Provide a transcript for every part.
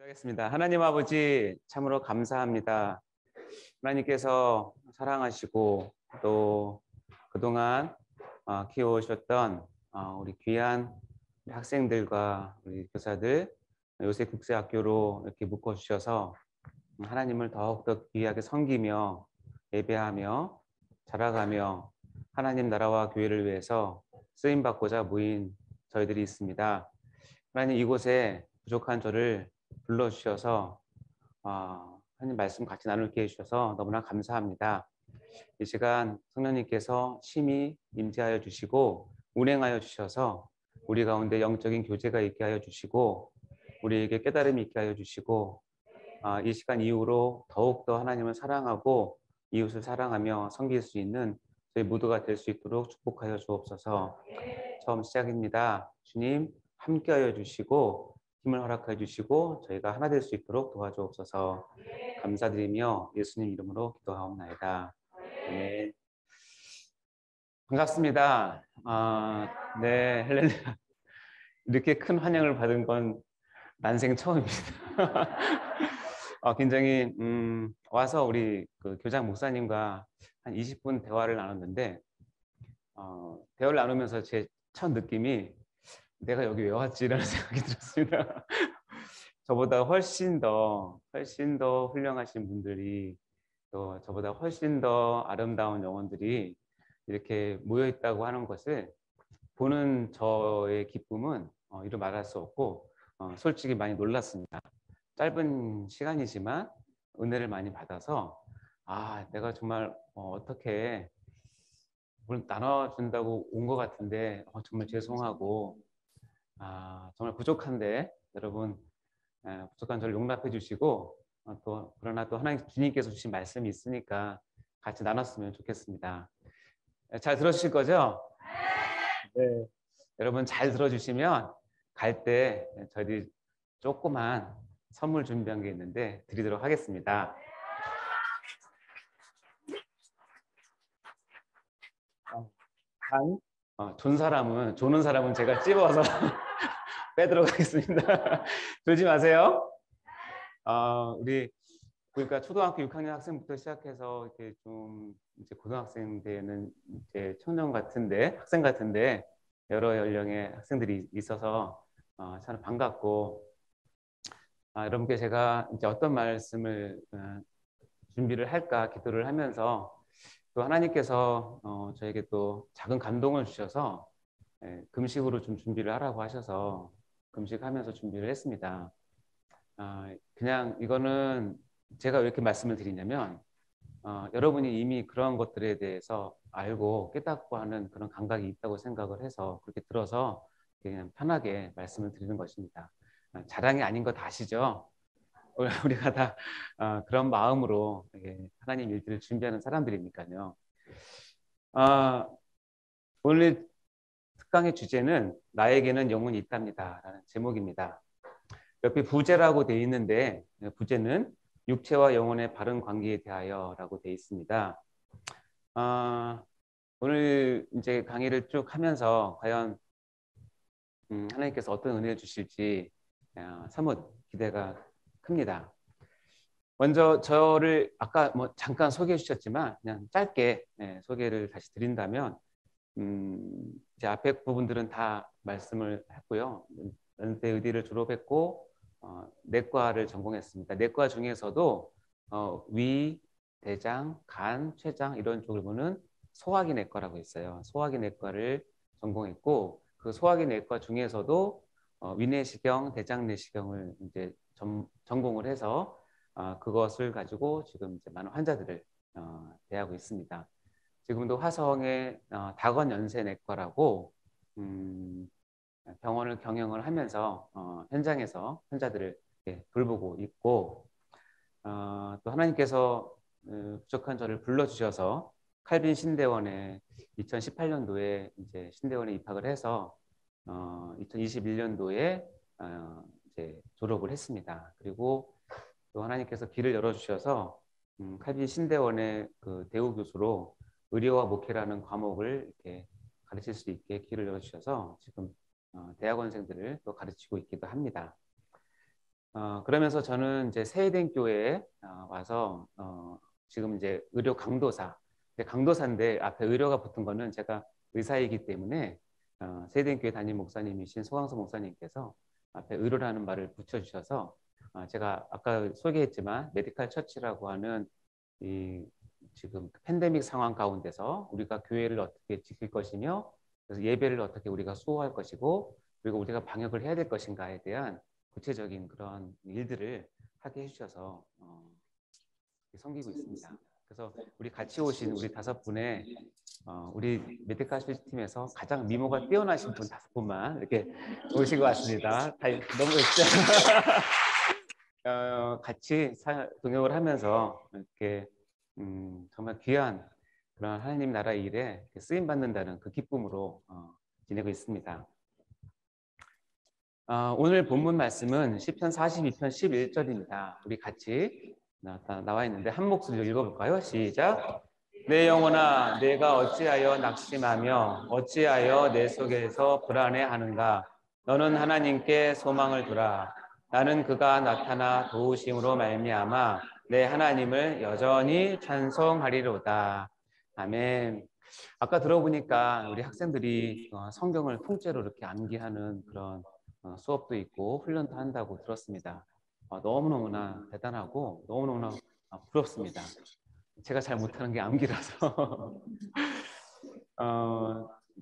하겠습니다. 하나님 아버지 참으로 감사합니다. 하나님께서 사랑하시고 또 그동안 키워오셨던 우리 귀한 학생들과 우리 교사들 요셉국제학교로 이렇게 묶어주셔서 하나님을 더욱더 귀하게 섬기며 예배하며 자라가며 하나님 나라와 교회를 위해서 쓰임받고자 모인 저희들이 있습니다. 하나님 이곳에 부족한 저를 불러주셔서 하나님 말씀 같이 나누게 해주셔서 너무나 감사합니다. 이 시간 성령님께서 심히 임재하여 주시고 운행하여 주셔서 우리 가운데 영적인 교제가 있게 하여 주시고 우리에게 깨달음이 있게 하여 주시고 이 시간 이후로 더욱더 하나님을 사랑하고 이웃을 사랑하며 섬길 수 있는 저희 모두가 될 수 있도록 축복하여 주옵소서. 처음 시작입니다. 주님 함께하여 주시고 힘을 허락해 주시고 저희가 하나 될 수 있도록 도와주옵소서. 감사드리며 예수님 이름으로 기도하옵나이다. 네. 반갑습니다. 네, 헬렌 이렇게 큰 환영을 받은 건 난생 처음입니다. 굉장히 와서 우리 그 교장 목사님과 한 20분 대화를 나눴는데 대화를 나누면서 제 첫 느낌이 내가 여기 왜 왔지라는 생각이 들었습니다. 저보다 훨씬 더 훌륭하신 분들이 또 저보다 훨씬 더 아름다운 영혼들이 이렇게 모여 있다고 하는 것을 보는 저의 기쁨은 이루 말할 수 없고 솔직히 많이 놀랐습니다. 짧은 시간이지만 은혜를 많이 받아서 내가 정말 어떻게 물론 나눠준다고 온 것 같은데 정말 죄송하고 정말 부족한데 여러분 부족한 저를 용납해 주시고 또 그러나 또 하나님 주님께서 주신 말씀이 있으니까 같이 나눴으면 좋겠습니다. 잘 들어주실 거죠? 네. 여러분 잘 들어주시면 갈 때 저희들이 조그만 선물 준비한 게 있는데 드리도록 하겠습니다. 조는 사람은 제가 찝어서 빼도록 하겠습니다. 졸지 마세요. 우리 그러니까 초등학교 6학년 학생부터 시작해서 이렇게 좀 이제 고등학생 때는 이제 청년 같은데 학생 같은데 여러 연령의 학생들이 있어서 참 반갑고 여러분께 제가 이제 어떤 말씀을 준비를 할까 기도를 하면서 또 하나님께서 저에게 또 작은 감동을 주셔서 금식으로 좀 준비를 하라고 하셔서 금식하면서 준비를 했습니다. 그냥 이거는 제가 왜 이렇게 말씀을 드리냐면 여러분이 이미 그런 것들에 대해서 알고 깨닫고 하는 그런 감각이 있다고 생각을 해서 그렇게 들어서 그냥 편하게 말씀을 드리는 것입니다. 자랑이 아닌 거 다 아시죠? 우리가 다 그런 마음으로 하나님 일들을 준비하는 사람들이니까요. 오늘 특강의 주제는 나에게는 영혼이 있답니다 라는 제목입니다. 옆에 부제라고 되어 있는데 부제는 육체와 영혼의 바른 관계에 대하여 라고 되어 있습니다. 오늘 이제 강의를 쭉 하면서 과연 하나님께서 어떤 은혜를 주실지 사뭇 기대가 큽니다. 먼저 저를 아까 뭐 잠깐 소개해 주셨지만 그냥 짧게 소개를 다시 드린다면 이제 앞에 부분들은 다 말씀을 했고요. 연세 의대를 졸업했고 내과를 전공했습니다. 내과 중에서도 위, 대장, 간, 췌장 이런 쪽을 보는 소화기 내과라고 있어요. 소화기 내과를 전공했고 그 소화기 내과 중에서도 위내시경, 대장내시경을 이제 전공을 해서 그것을 가지고 지금 이제 많은 환자들을 대하고 있습니다. 지금도 화성의 다건연세내과라고 병원을 경영을 하면서 현장에서 환자들을 돌보고 있고 또 하나님께서 부족한 저를 불러주셔서 칼빈 신대원에 2018년도에 이제 신대원에 입학을 해서 2021년도에 이제 졸업을 했습니다. 그리고 또 하나님께서 길을 열어주셔서 칼빈 신대원의 그 대우 교수로 의료와 목회라는 과목을 이렇게 가르칠 수 있게 길을 열어주셔서 지금 대학원생들을 또 가르치고 있기도 합니다. 그러면서 저는 이제 세이den교회에 와서 지금 이제 의료 강도사, 강도사인데 앞에 의료가 붙은 거는 제가 의사이기 때문에 세이den교회 담임 목사님이신 소강서 목사님께서 앞에 의료라는 말을 붙여주셔서 제가 아까 소개했지만 메디칼 처치라고 하는 이 지금 팬데믹 상황 가운데서 우리가 교회를 어떻게 지킬 것이며 그래서 예배를 어떻게 우리가 수호할 것이고 그리고 우리가 방역을 해야 될 것인가에 대한 구체적인 그런 일들을 하게 해주셔서 섬기고 있습니다. 그래서 우리 같이 오신 우리 5분의 우리 메디카스 팀에서 가장 미모가 뛰어나신 분 5분만 이렇게 오시고 왔습니다. 너무 같이 동역을 하면서 이렇게 정말 귀한 그런 하나님 나라 일에 쓰임 받는다는 그 기쁨으로 지내고 있습니다. 오늘 본문 말씀은 시편 42편 11절입니다. 우리 같이 나와 있는데 한 목소리로 읽어볼까요? 시작. 내 영혼아 내가 어찌하여 낙심하며 어찌하여 내 속에서 불안해하는가. 너는 하나님께 소망을 두라. 나는 그가 나타나 도우심으로 말미암아 내 하나님을 여전히 찬송하리로다. 아멘. 아까 들어보니까 우리 학생들이 성경을 통째로 이렇게 암기하는 그런 수업도 있고 훈련도 한다고 들었습니다. 너무너무나 대단하고 너무너무나 부럽습니다. 제가 잘 못하는 게 암기라서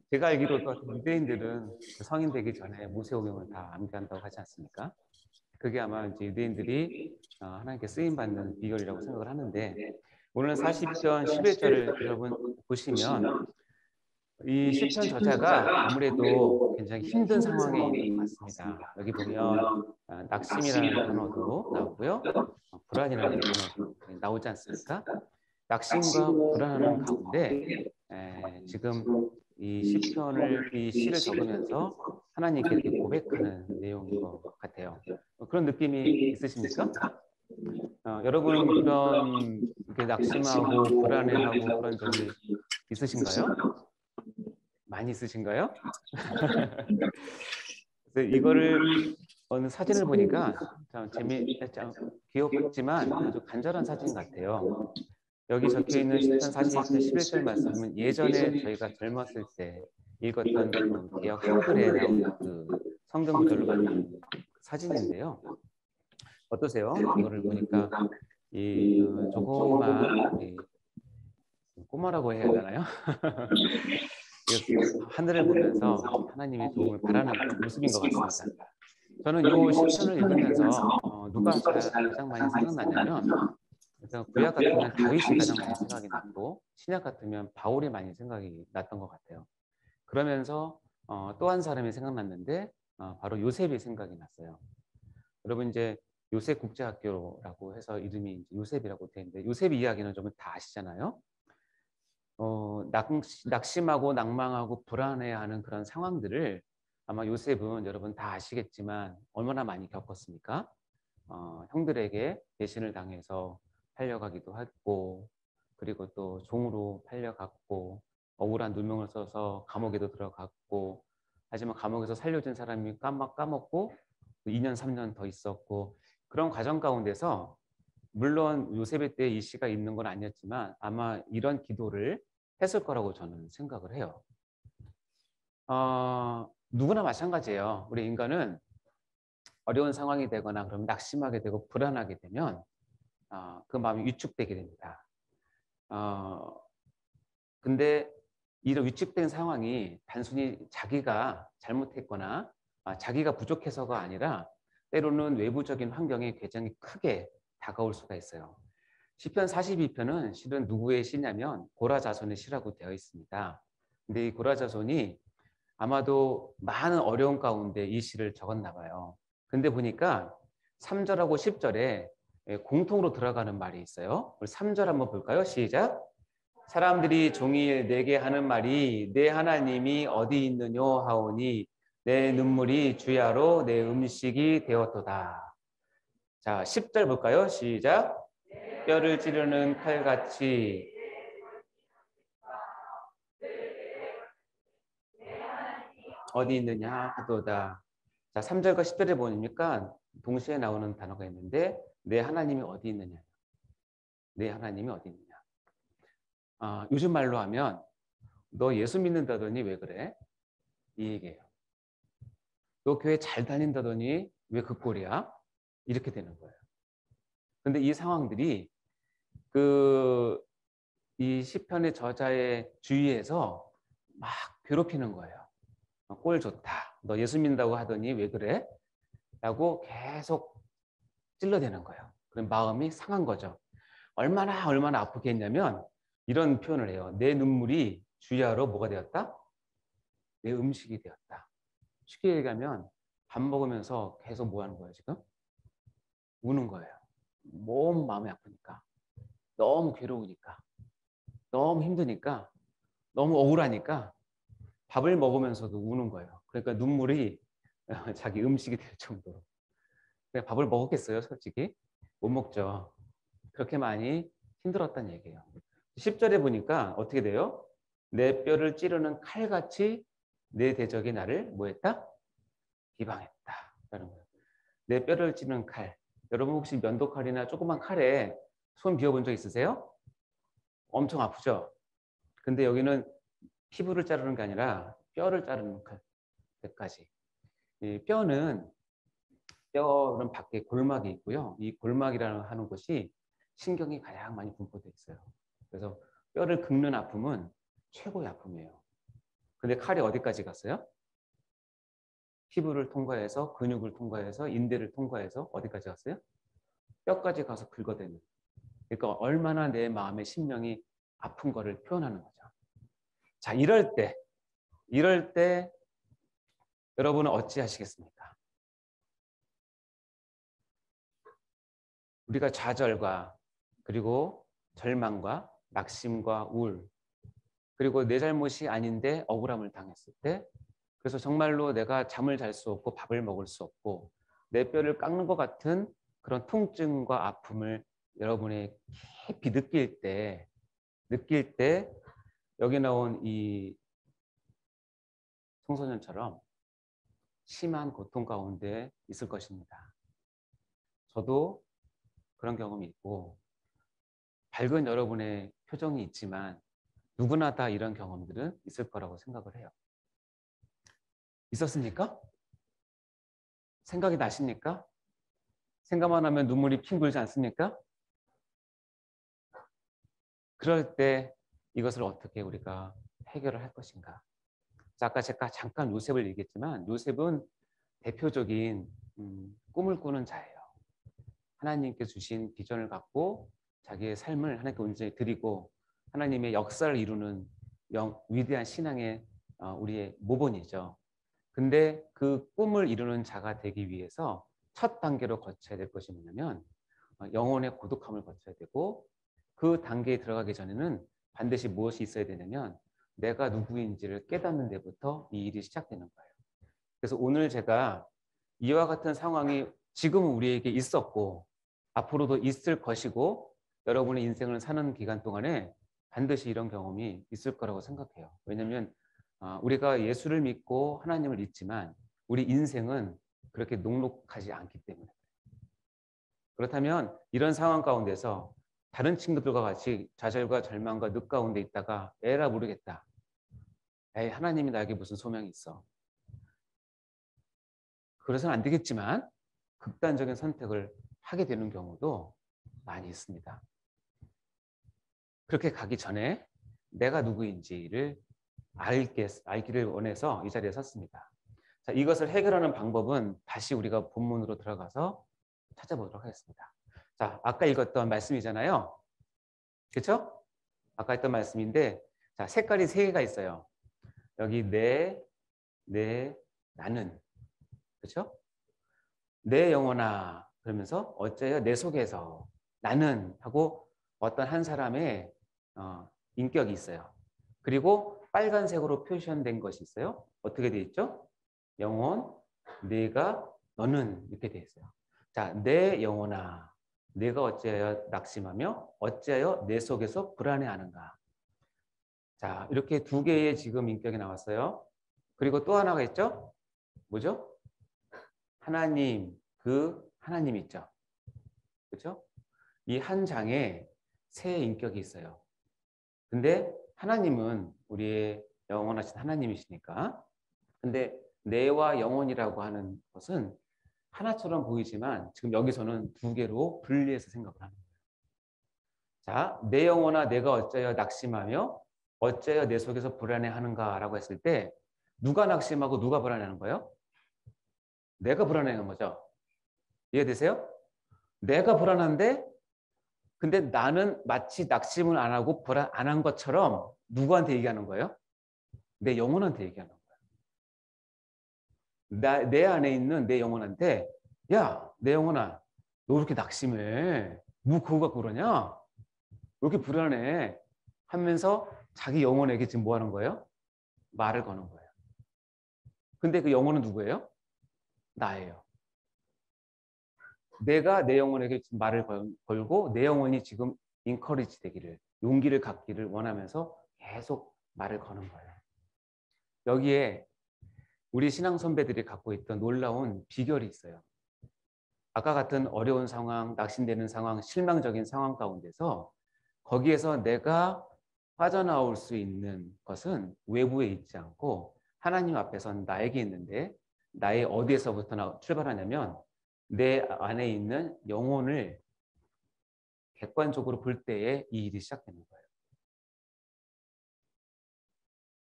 제가 알기로도 유대인들은 성인 되기 전에 모세오경을 다 암기한다고 하지 않습니까? 그게 아마 이제 유대인들이 하나님께 쓰임받는 비결이라고 생각을 하는데 오늘 40편 11절을 여러분 보시면 이 시편 저자가 아무래도 굉장히 힘든 상황에 있는 것 같습니다. 여기 보면 낙심이라는 단어도 나오고요. 불안이라는 단어도 나오지 않습니까? 낙심과 불안하는 가운데 지금 이 시편을 이 시를 적으면서 하나님께 이렇게 고백하는 내용인 것 같아요. 그런 느낌이 있으십니까? 여러분 그런 이렇게 낙심하고 불안해하고 그런 적이 있으신가요? 많이 있으신가요? 그래서 이거를 어느 사진을 보니까 참 참 귀엽지만 아주 간절한 사진 같아요. 여기 적혀 있는 시편 42편 11절 말씀은 예전에 저희가 젊었을 때 읽었던 그 개역 한글에 나온 그 성경 구절로 만든 사진인데요. 어떠세요? 이거를 보니까 이 조그만 우리 꼬마라고 해야 되나요? 하늘을 보면서 하나님의 도움을 바라는 그런 모습인 것 같습니다. 저는 이 시편을 읽으면서 누가 가장 많이 생각나냐면 구약 같으면 다윗이 가장 많이 생각이 났고 신약 같으면 바울이 많이 생각이 났던 것 같아요. 그러면서 또 한 사람이 생각났는데 바로 요셉이 생각이 났어요. 여러분 이제 요셉 국제학교라고 해서 이름이 요셉이라고 되어 있는데 요셉 이야기는 좀 다 아시잖아요. 낙심하고 낭망하고 불안해하는 그런 상황들을 아마 요셉은 여러분 다 아시겠지만 얼마나 많이 겪었습니까? 형들에게 배신을 당해서 팔려가기도 했고 그리고 또 종으로 팔려갔고 억울한 누명을 써서 감옥에도 들어갔고 하지만 감옥에서 살려준 사람이 까먹고 2년 3년 더 있었고 그런 과정 가운데서 물론 요셉의 때 이 시가 있는 건 아니었지만 아마 이런 기도를 했을 거라고 저는 생각을 해요. 누구나 마찬가지예요. 우리 인간은 어려운 상황이 되거나 그럼 낙심하게 되고 불안하게 되면 그 마음이 위축되게 됩니다. 근데 이런 위축된 상황이 단순히 자기가 잘못했거나 자기가 부족해서가 아니라 때로는 외부적인 환경이 굉장히 크게 다가올 수가 있어요. 시편 42편은 실은 누구의 시냐면 고라 자손의 시라고 되어 있습니다. 근데 이 고라 자손이 아마도 많은 어려움 가운데 이 시를 적었나 봐요. 근데 보니까 3절하고 10절에 공통으로 들어가는 말이 있어요. 우리 3절 한번 볼까요? 시작. 사람들이 종일 내게 하는 말이 내 하나님이 어디 있느뇨 하오니 내 눈물이 주야로 내 음식이 되었도다. 자, 10절 볼까요? 시작. 뼈를 찌르는 칼같이 어디 있느냐 하도다. 자, 3절과 10절에 보니까 동시에 나오는 단어가 있는데 내 하나님이 어디 있느냐. 내 하나님이 어디 있느냐. 요즘 말로 하면 너 예수 믿는다더니 왜 그래? 이 얘기예요. 너 교회 잘 다닌다더니 왜 그 꼴이야? 이렇게 되는 거예요. 근데 이 상황들이 이 시편의 저자의 주위에서 막 괴롭히는 거예요. 꼴 좋다. 너 예수 믿는다고 하더니 왜 그래? 라고 계속 찔러대는 거예요. 그럼 마음이 상한 거죠. 얼마나 아프게 했냐면 이런 표현을 해요. 내 눈물이 주야로 뭐가 되었다? 내 음식이 되었다. 쉽게 얘기하면 밥 먹으면서 계속 뭐 하는 거예요, 지금? 우는 거예요. 너무 마음이 아프니까. 너무 괴로우니까. 너무 힘드니까. 너무 억울하니까 밥을 먹으면서도 우는 거예요. 그러니까 눈물이 자기 음식이 될 정도로. 밥을 먹었겠어요, 솔직히? 못 먹죠. 그렇게 많이 힘들었다는 얘기예요. 10절에 보니까 어떻게 돼요? 내 뼈를 찌르는 칼같이 내 대적이 나를 뭐 했다? 비방했다. 라는 거예요. 내 뼈를 찌르는 칼. 여러분 혹시 면도칼이나 조그만 칼에 손 비워본 적 있으세요? 엄청 아프죠? 근데 여기는 피부를 자르는 게 아니라 뼈를 자르는 칼까지. 이 뼈는 밖에 골막이 있고요. 이 골막이라는 하는 곳이 신경이 가장 많이 분포되어 있어요. 그래서 뼈를 긁는 아픔은 최고의 아픔이에요. 근데 칼이 어디까지 갔어요? 피부를 통과해서 근육을 통과해서 인대를 통과해서 어디까지 갔어요? 뼈까지 가서 긁어대는. 그러니까 얼마나 내 마음의 심령이 아픈 거를 표현하는 거죠. 자, 이럴 때 여러분은 어찌 하시겠습니까? 우리가 좌절과 그리고 절망과 낙심과 우울 그리고 내 잘못이 아닌데 억울함을 당했을 때 그래서 정말로 내가 잠을 잘 수 없고 밥을 먹을 수 없고 내 뼈를 깎는 것 같은 그런 통증과 아픔을 여러분이 깊이 느낄 때 여기 나온 이 청소년처럼 심한 고통 가운데 있을 것입니다. 저도 그런 경험이 있고 밝은 여러분의 표정이 있지만 누구나 다 이런 경험들은 있을 거라고 생각을 해요. 있었습니까? 생각이 나십니까? 생각만 하면 눈물이 핑 돌지 않습니까? 그럴 때 이것을 어떻게 우리가 해결을 할 것인가? 아까 제가 잠깐 요셉을 얘기했지만 요셉은 대표적인 꿈을 꾸는 자예요. 하나님께 주신 비전을 갖고 자기의 삶을 하나님께 온전히 드리고 하나님의 역사를 이루는 위대한 신앙의 우리의 모본이죠. 근데 그 꿈을 이루는 자가 되기 위해서 첫 단계로 거쳐야 될 것이 뭐냐면 영혼의 고독함을 거쳐야 되고 그 단계에 들어가기 전에는 반드시 무엇이 있어야 되냐면 내가 누구인지를 깨닫는 데부터 이 일이 시작되는 거예요. 그래서 오늘 제가 이와 같은 상황이 지금은 우리에게 있었고 앞으로도 있을 것이고 여러분의 인생을 사는 기간 동안에 반드시 이런 경험이 있을 거라고 생각해요. 왜냐하면 우리가 예수를 믿고 하나님을 믿지만 우리 인생은 그렇게 녹록하지 않기 때문에 그렇다면 이런 상황 가운데서 다른 친구들과 같이 좌절과 절망과 늑 가운데 있다가 에라 모르겠다. 에이, 하나님이 나에게 무슨 소명이 있어. 그래서는 안 되겠지만 극단적인 선택을 하게 되는 경우도 많이 있습니다. 그렇게 가기 전에 내가 누구인지를 알기를 원해서 이 자리에 섰습니다. 자, 이것을 해결하는 방법은 다시 우리가 본문으로 들어가서 찾아보도록 하겠습니다. 자, 아까 읽었던 말씀이잖아요. 그렇죠? 아까 했던 말씀인데 자, 색깔이 3개가 있어요. 여기 내, 나는. 그렇죠? 내 영혼아 그러면서 어째요? 내 속에서 나는 하고 어떤 한 사람의 인격이 있어요. 그리고 빨간색으로 표시된 것이 있어요. 어떻게 되어 있죠? 영혼, 내가, 너는 이렇게 되어 있어요. 자, 내 영혼아 내가 어찌하여 낙심하며 어찌하여 내 속에서 불안해하는가. 자, 이렇게 2개의 지금 인격이 나왔어요. 그리고 또 하나가 있죠? 뭐죠? 하나님, 그 하나님이 있죠. 그렇죠? 이 한 장에 세 인격이 있어요. 근데 하나님은 우리의 영원하신 하나님이시니까. 근데 내와 영혼이라고 하는 것은 하나처럼 보이지만 지금 여기서는 두 개로 분리해서 생각을 하는 거예요. 자, 내 영혼아 내가 어째여 낙심하며 어째여 내 속에서 불안해하는가라고 했을 때 누가 낙심하고 누가 불안해하는 거예요? 내가 불안해하는 거죠. 이해되세요? 내가 불안한데 근데 나는 마치 낙심을 안 하고 불안 안 한 것처럼 누구한테 얘기하는 거예요? 내 영혼한테 얘기하는 거예요. 내 안에 있는 내 영혼한테 야, 내 영혼아, 너 왜 이렇게 낙심해? 뭐 그거 갖고 그러냐? 왜 이렇게 불안해? 하면서 자기 영혼에게 지금 뭐 하는 거예요? 말을 거는 거예요. 근데 그 영혼은 누구예요? 나예요. 내가 내 영혼에게 지금 말을 걸고 내 영혼이 지금 인커리지 되기를, 용기를 갖기를 원하면서 계속 말을 거는 거예요. 여기에 우리 신앙 선배들이 갖고 있던 놀라운 비결이 있어요. 아까 같은 어려운 상황, 낙심되는 상황, 실망적인 상황 가운데서 거기에서 내가 빠져나올 수 있는 것은 외부에 있지 않고 하나님 앞에선 나에게 있는데 나의 어디에서부터 출발하냐면 내 안에 있는 영혼을 객관적으로 볼 때에 이 일이 시작되는 거예요.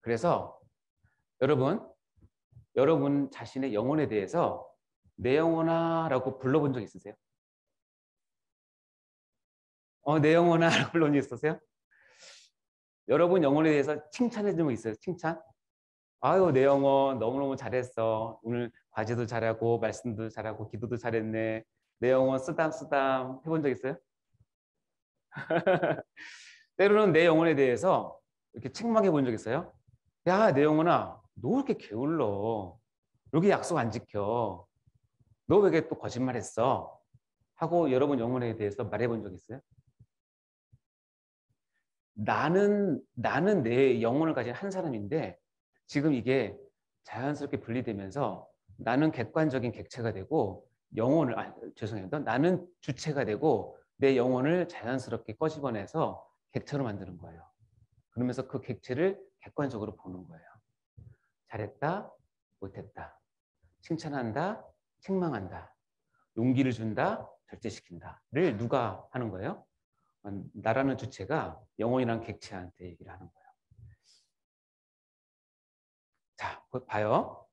그래서 여러분 자신의 영혼에 대해서 내 영혼아 라고 불러본 적 있으세요? 내 영혼아 라고 불러본 적 있으세요? 여러분 영혼에 대해서 칭찬해 준 적 있어요? 칭찬? 아유, 내 영혼 너무너무 잘했어. 오늘 과제도 잘하고 말씀도 잘하고 기도도 잘했네. 내 영혼 쓰담쓰담 해본 적 있어요? 때로는 내 영혼에 대해서 이렇게 책망해 본 적 있어요? 야, 내 영혼아, 너 왜 이렇게 게을러? 여기 약속 안 지켜. 너 왜 이렇게 또 거짓말했어? 하고 여러분 영혼에 대해서 말해 본 적 있어요? 나는 내 영혼을 가진 한 사람인데 지금 이게 자연스럽게 분리되면서 나는 객관적인 객체가 되고 죄송해요. 나는 주체가 되고 내 영혼을 자연스럽게 꺼집어내서 객체로 만드는 거예요. 그러면서 그 객체를 객관적으로 보는 거예요. 잘했다, 못했다. 칭찬한다, 책망한다. 용기를 준다, 절제시킨다를 누가 하는 거예요? 나라는 주체가 영혼이란 객체한테 얘기를 하는 거예요. 자, 봐요.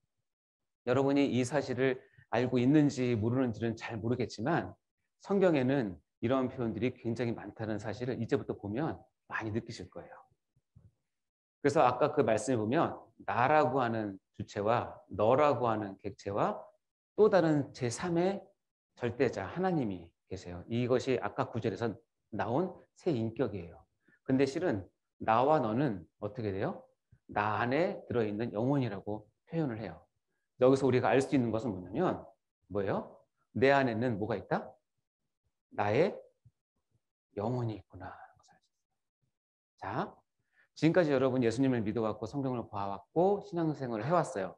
여러분이 이 사실을 알고 있는지 모르는지는 잘 모르겠지만 성경에는 이런 표현들이 굉장히 많다는 사실을 이제부터 보면 많이 느끼실 거예요. 그래서 아까 그 말씀에 보면 나라고 하는 주체와 너라고 하는 객체와 또 다른 제3의 절대자 하나님이 계세요. 이것이 아까 구절에서 나온 새 인격이에요. 근데 실은 나와 너는 어떻게 돼요? 나 안에 들어있는 영혼이라고 표현을 해요. 여기서 우리가 알 수 있는 것은 뭐냐면 뭐예요? 내 안에는 뭐가 있다? 나의 영혼이 있구나. 자, 지금까지 여러분 예수님을 믿어왔고 성경을 봐왔고 신앙생활을 해왔어요.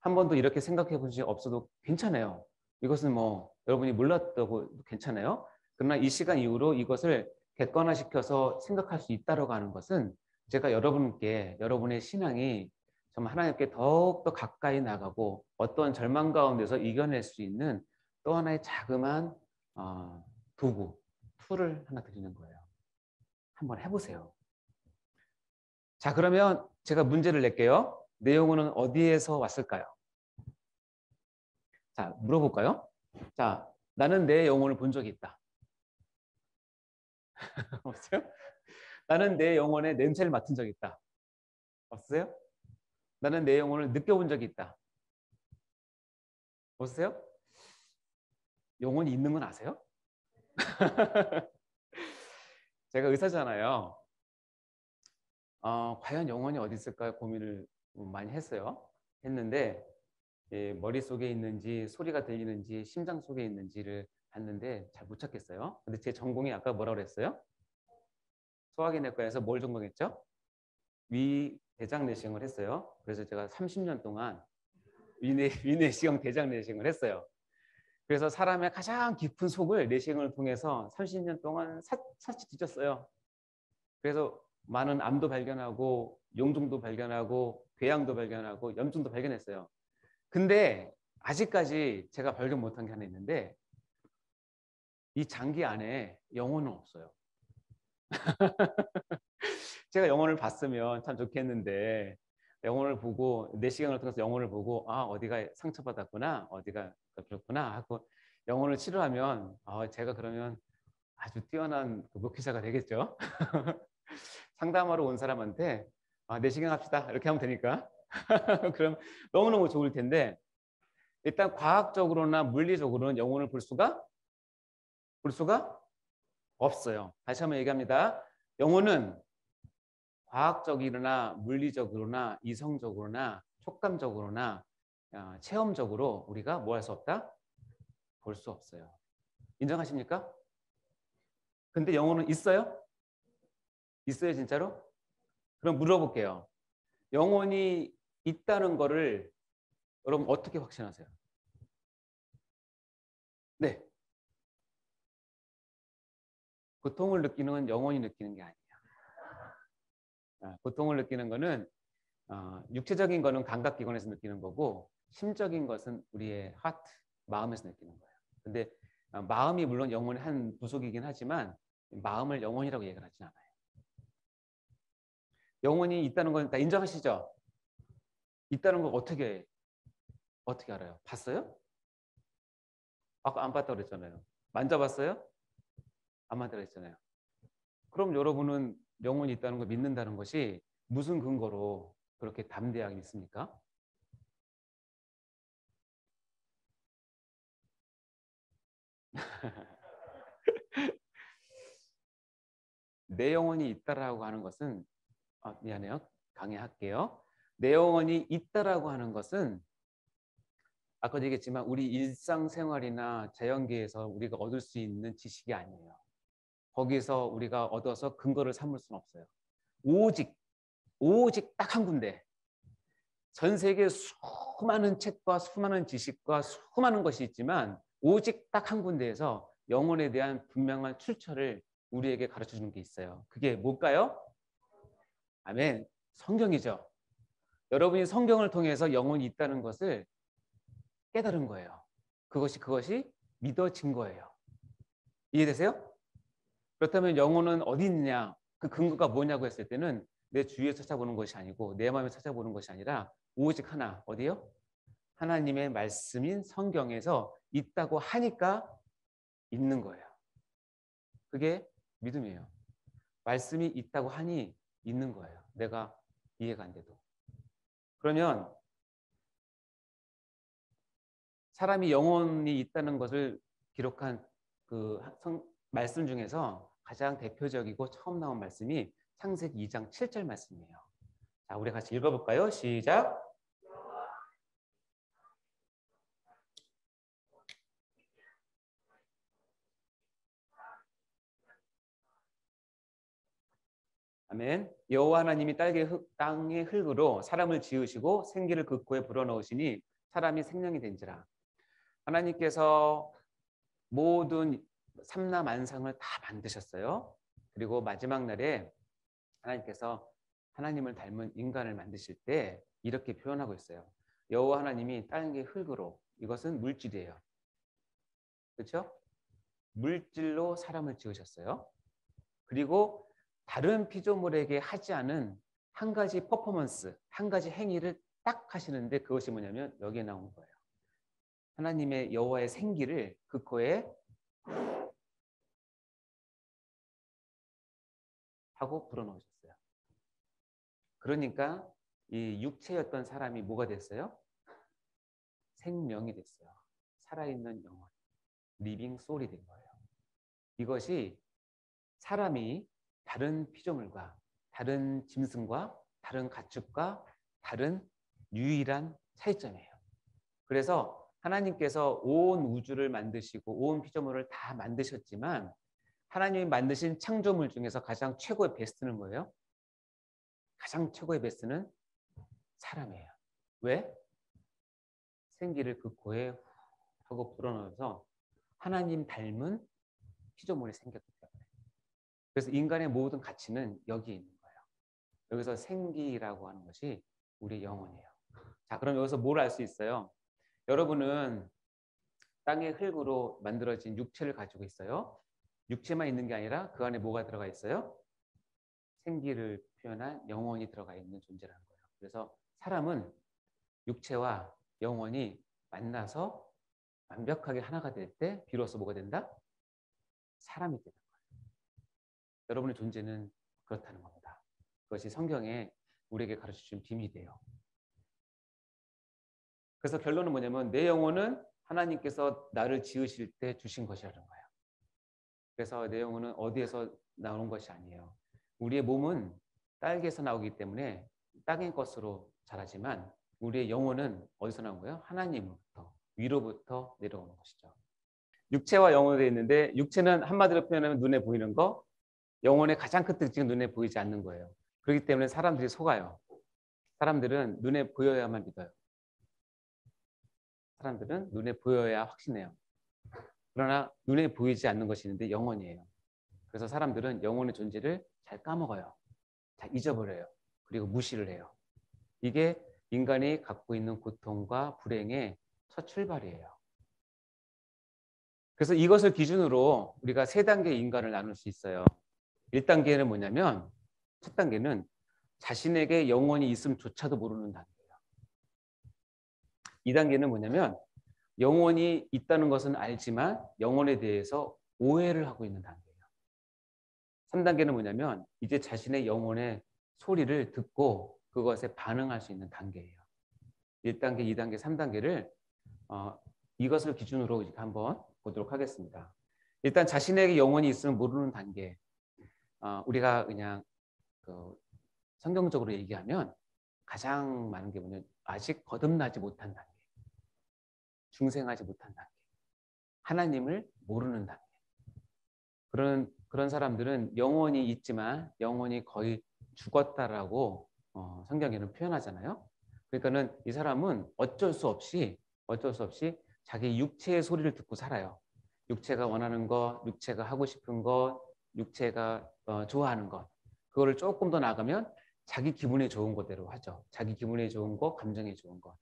한 번도 이렇게 생각해 본 적이 없어도 괜찮아요. 이것은 뭐 여러분이 몰랐다고 괜찮아요. 그러나 이 시간 이후로 이것을 객관화시켜서 생각할 수 있다라고 하는 것은 제가 여러분께 여러분의 신앙이 정말 하나님께 더욱더 가까이 나가고 어떤 절망 가운데서 이겨낼 수 있는 또 하나의 자그마한 도구, 툴을 하나 드리는 거예요. 한번 해보세요. 자, 그러면 제가 문제를 낼게요. 내 영혼은 어디에서 왔을까요? 자, 물어볼까요? 자, 나는 내 영혼을 본 적이 있다. 없어요? 나는 내 영혼의 냄새를 맡은 적이 있다. 없어요? 나는 내 영혼을 느껴본 적이 있다. 없어요? 영혼이 있는 건 아세요? 제가 의사잖아요. 과연 영혼이 어디 있을까 고민을 많이 했어요. 했는데 머릿속에 있는지 소리가 들리는지 심장 속에 있는지를 봤는데 잘 못 찾겠어요. 근데 제 전공이 아까 뭐라고 그랬어요? 소화기내과에서 뭘 전공했죠? 위대장 내시경을 했어요. 그래서 제가 30년 동안 위내시경 대장 내시경을 했어요. 그래서 사람의 가장 깊은 속을 내시경을 통해서 30년 동안 사치 뒤졌어요. 그래서 많은 암도 발견하고 용종도 발견하고 궤양도 발견하고 염증도 발견했어요. 근데 아직까지 제가 발견 못한 게 하나 있는데 이 장기 안에 영혼은 없어요. 제가 영혼을 봤으면 참 좋겠는데 영혼을 보고 내시경을 통해서 영혼을 보고 아 어디가 상처받았구나 어디가 그렇구나 하고 영혼을 치료하면 제가 그러면 아주 뛰어난 목회자가 되겠죠. 상담하러 온 사람한테 내시경 합시다 이렇게 하면 되니까 그럼 너무너무 좋을 텐데 일단 과학적으로나 물리적으로는 영혼을 볼 수가 없어요. 다시 한번 얘기합니다. 영혼은 과학적이거나 물리적으로나 이성적으로나 촉감적으로나 체험적으로 우리가 뭐 할 수 없다? 볼 수 없어요. 인정하십니까? 근데 영혼은 있어요? 있어요 진짜로? 그럼 물어볼게요. 영혼이 있다는 거를 여러분 어떻게 확신하세요? 네. 고통을 느끼는 건 영혼이 느끼는 게 아니에요. 고통을 느끼는 거는 육체적인 거는 감각기관에서 느끼는 거고 심적인 것은 우리의 하트, 마음에서 느끼는 거예요. 근데 마음이 물론 영혼의 한 부속이긴 하지만 마음을 영혼이라고 얘기를 하진 않아요. 영혼이 있다는 건 다 인정하시죠? 있다는 거 어떻게 알아요? 봤어요? 아까 안 봤다고 그랬잖아요. 만져봤어요? 안 만져봤다고 그랬잖아요. 그럼 여러분은 영혼이 있다는 걸 믿는다는 것이 무슨 근거로 그렇게 담대하게 믿습니까? 내 영혼이 있다라고 하는 것은 미안해요. 강의할게요. 내 영혼이 있다라고 하는 것은 아까도 얘기했지만 우리 일상생활이나 자연계에서 우리가 얻을 수 있는 지식이 아니에요. 거기서 우리가 얻어서 근거를 삼을 수는 없어요. 오직 딱 한 군데. 전 세계 수많은 책과 수많은 지식과 수많은 것이 있지만 오직 딱 한 군데에서 영혼에 대한 분명한 출처를 우리에게 가르쳐 주는 게 있어요. 그게 뭘까요? 아멘. 성경이죠. 여러분이 성경을 통해서 영혼이 있다는 것을 깨달은 거예요. 그것이 믿어진 거예요. 이해되세요? 그렇다면 영혼은 어디 있느냐? 그 근거가 뭐냐고 했을 때는 내 주위에서 찾아보는 것이 아니고 내 마음에 찾아보는 것이 아니라 오직 하나. 어디요? 하나님의 말씀인 성경에서 있다고 하니까 있는 거예요. 그게 믿음이에요. 말씀이 있다고 하니 있는 거예요. 내가 이해가 안 돼도. 그러면 사람이 영혼이 있다는 것을 기록한 그 말씀 중에서 가장 대표적이고 처음 나온 말씀이 창세기 2장 7절 말씀이에요. 자, 우리 같이 읽어볼까요? 시작. 아멘. 여호와 하나님이 땅의 흙으로 사람을 지으시고 생기를 그 코에 불어넣으시니 사람이 생명이 된지라. 하나님께서 모든 삼라만상을 다 만드셨어요. 그리고 마지막 날에 하나님께서 하나님을 닮은 인간을 만드실 때 이렇게 표현하고 있어요. 여호와 하나님이 땅의 흙으로, 이것은 물질이에요. 그렇죠? 물질로 사람을 지으셨어요. 그리고 다른 피조물에게 하지 않은 한 가지 퍼포먼스, 한 가지 행위를 딱 하시는데 그것이 뭐냐면 여기에 나온 거예요. 하나님의 여호와의 생기를 그 코에 하고 불어넣으셨어요. 그러니까 이 육체였던 사람이 뭐가 됐어요? 생명이 됐어요. 살아있는 영혼, 리빙 소울이 된 거예요. 이것이 사람이 다른 피조물과 다른 짐승과 다른 가축과 다른 유일한 차이점이에요. 그래서 하나님께서 온 우주를 만드시고 온 피조물을 다 만드셨지만 하나님이 만드신 창조물 중에서 가장 최고의 베스트는 뭐예요? 가장 최고의 베스트는 사람이에요. 왜? 생기를 그 코에 하고 불어넣어서 하나님 닮은 피조물이 생겼기 때문에. 그래서 인간의 모든 가치는 여기에 있는 거예요. 여기서 생기라고 하는 것이 우리의 영혼이에요. 자, 그럼 여기서 뭘 알 수 있어요? 여러분은 땅의 흙으로 만들어진 육체를 가지고 있어요. 육체만 있는 게 아니라 그 안에 뭐가 들어가 있어요? 생기를 표현한 영혼이 들어가 있는 존재라는 거예요. 그래서 사람은 육체와 영혼이 만나서 완벽하게 하나가 될 때 비로소 뭐가 된다? 사람이 되는 거예요. 여러분의 존재는 그렇다는 겁니다. 그것이 성경에 우리에게 가르쳐준 비밀이에요. 그래서 결론은 뭐냐면 내 영혼은 하나님께서 나를 지으실 때 주신 것이라는 거예요. 그래서 내 영혼은 어디에서 나오는 것이 아니에요. 우리의 몸은 딸기에서 나오기 때문에 땅의 것으로 자라지만 우리의 영혼은 어디서 나온 거예요? 하나님으로부터, 위로부터 내려오는 것이죠. 육체와 영혼이 되어 있는데 육체는 한마디로 표현하면 눈에 보이는 거, 영혼의 가장 큰 특징은 눈에 보이지 않는 거예요. 그렇기 때문에 사람들이 속아요. 사람들은 눈에 보여야만 믿어요. 사람들은 눈에 보여야 확신해요. 그러나 눈에 보이지 않는 것이 있는데 영혼이에요. 그래서 사람들은 영혼의 존재를 잘 까먹어요. 잘 잊어버려요. 그리고 무시를 해요. 이게 인간이 갖고 있는 고통과 불행의 첫 출발이에요. 그래서 이것을 기준으로 우리가 세 단계의 인간을 나눌 수 있어요. 1단계는 뭐냐면 첫 단계는 자신에게 영혼이 있음조차도 모르는 단계예요. 2단계는 뭐냐면 영혼이 있다는 것은 알지만 영혼에 대해서 오해를 하고 있는 단계예요. 3단계는 뭐냐면 이제 자신의 영혼의 소리를 듣고 그것에 반응할 수 있는 단계예요. 1단계, 2단계, 3단계를 이것을 기준으로 한번 보도록 하겠습니다. 일단 자신에게 영혼이 있으면 모르는 단계. 우리가 그냥 성경적으로 얘기하면 가장 많은 게 뭐냐면 아직 거듭나지 못한 단계. 중생하지 못한 단계. 하나님을 모르는 단계. 그런 사람들은 영혼이 있지만 영혼이 거의 죽었다라고 성경에는 표현하잖아요. 그러니까는 이 사람은 어쩔 수 없이 자기 육체의 소리를 듣고 살아요. 육체가 원하는 것, 육체가 하고 싶은 것, 육체가 좋아하는 것. 그거를 조금 더 나가면 자기 기분에 좋은 것대로 하죠. 자기 기분에 좋은 것, 감정에 좋은 것.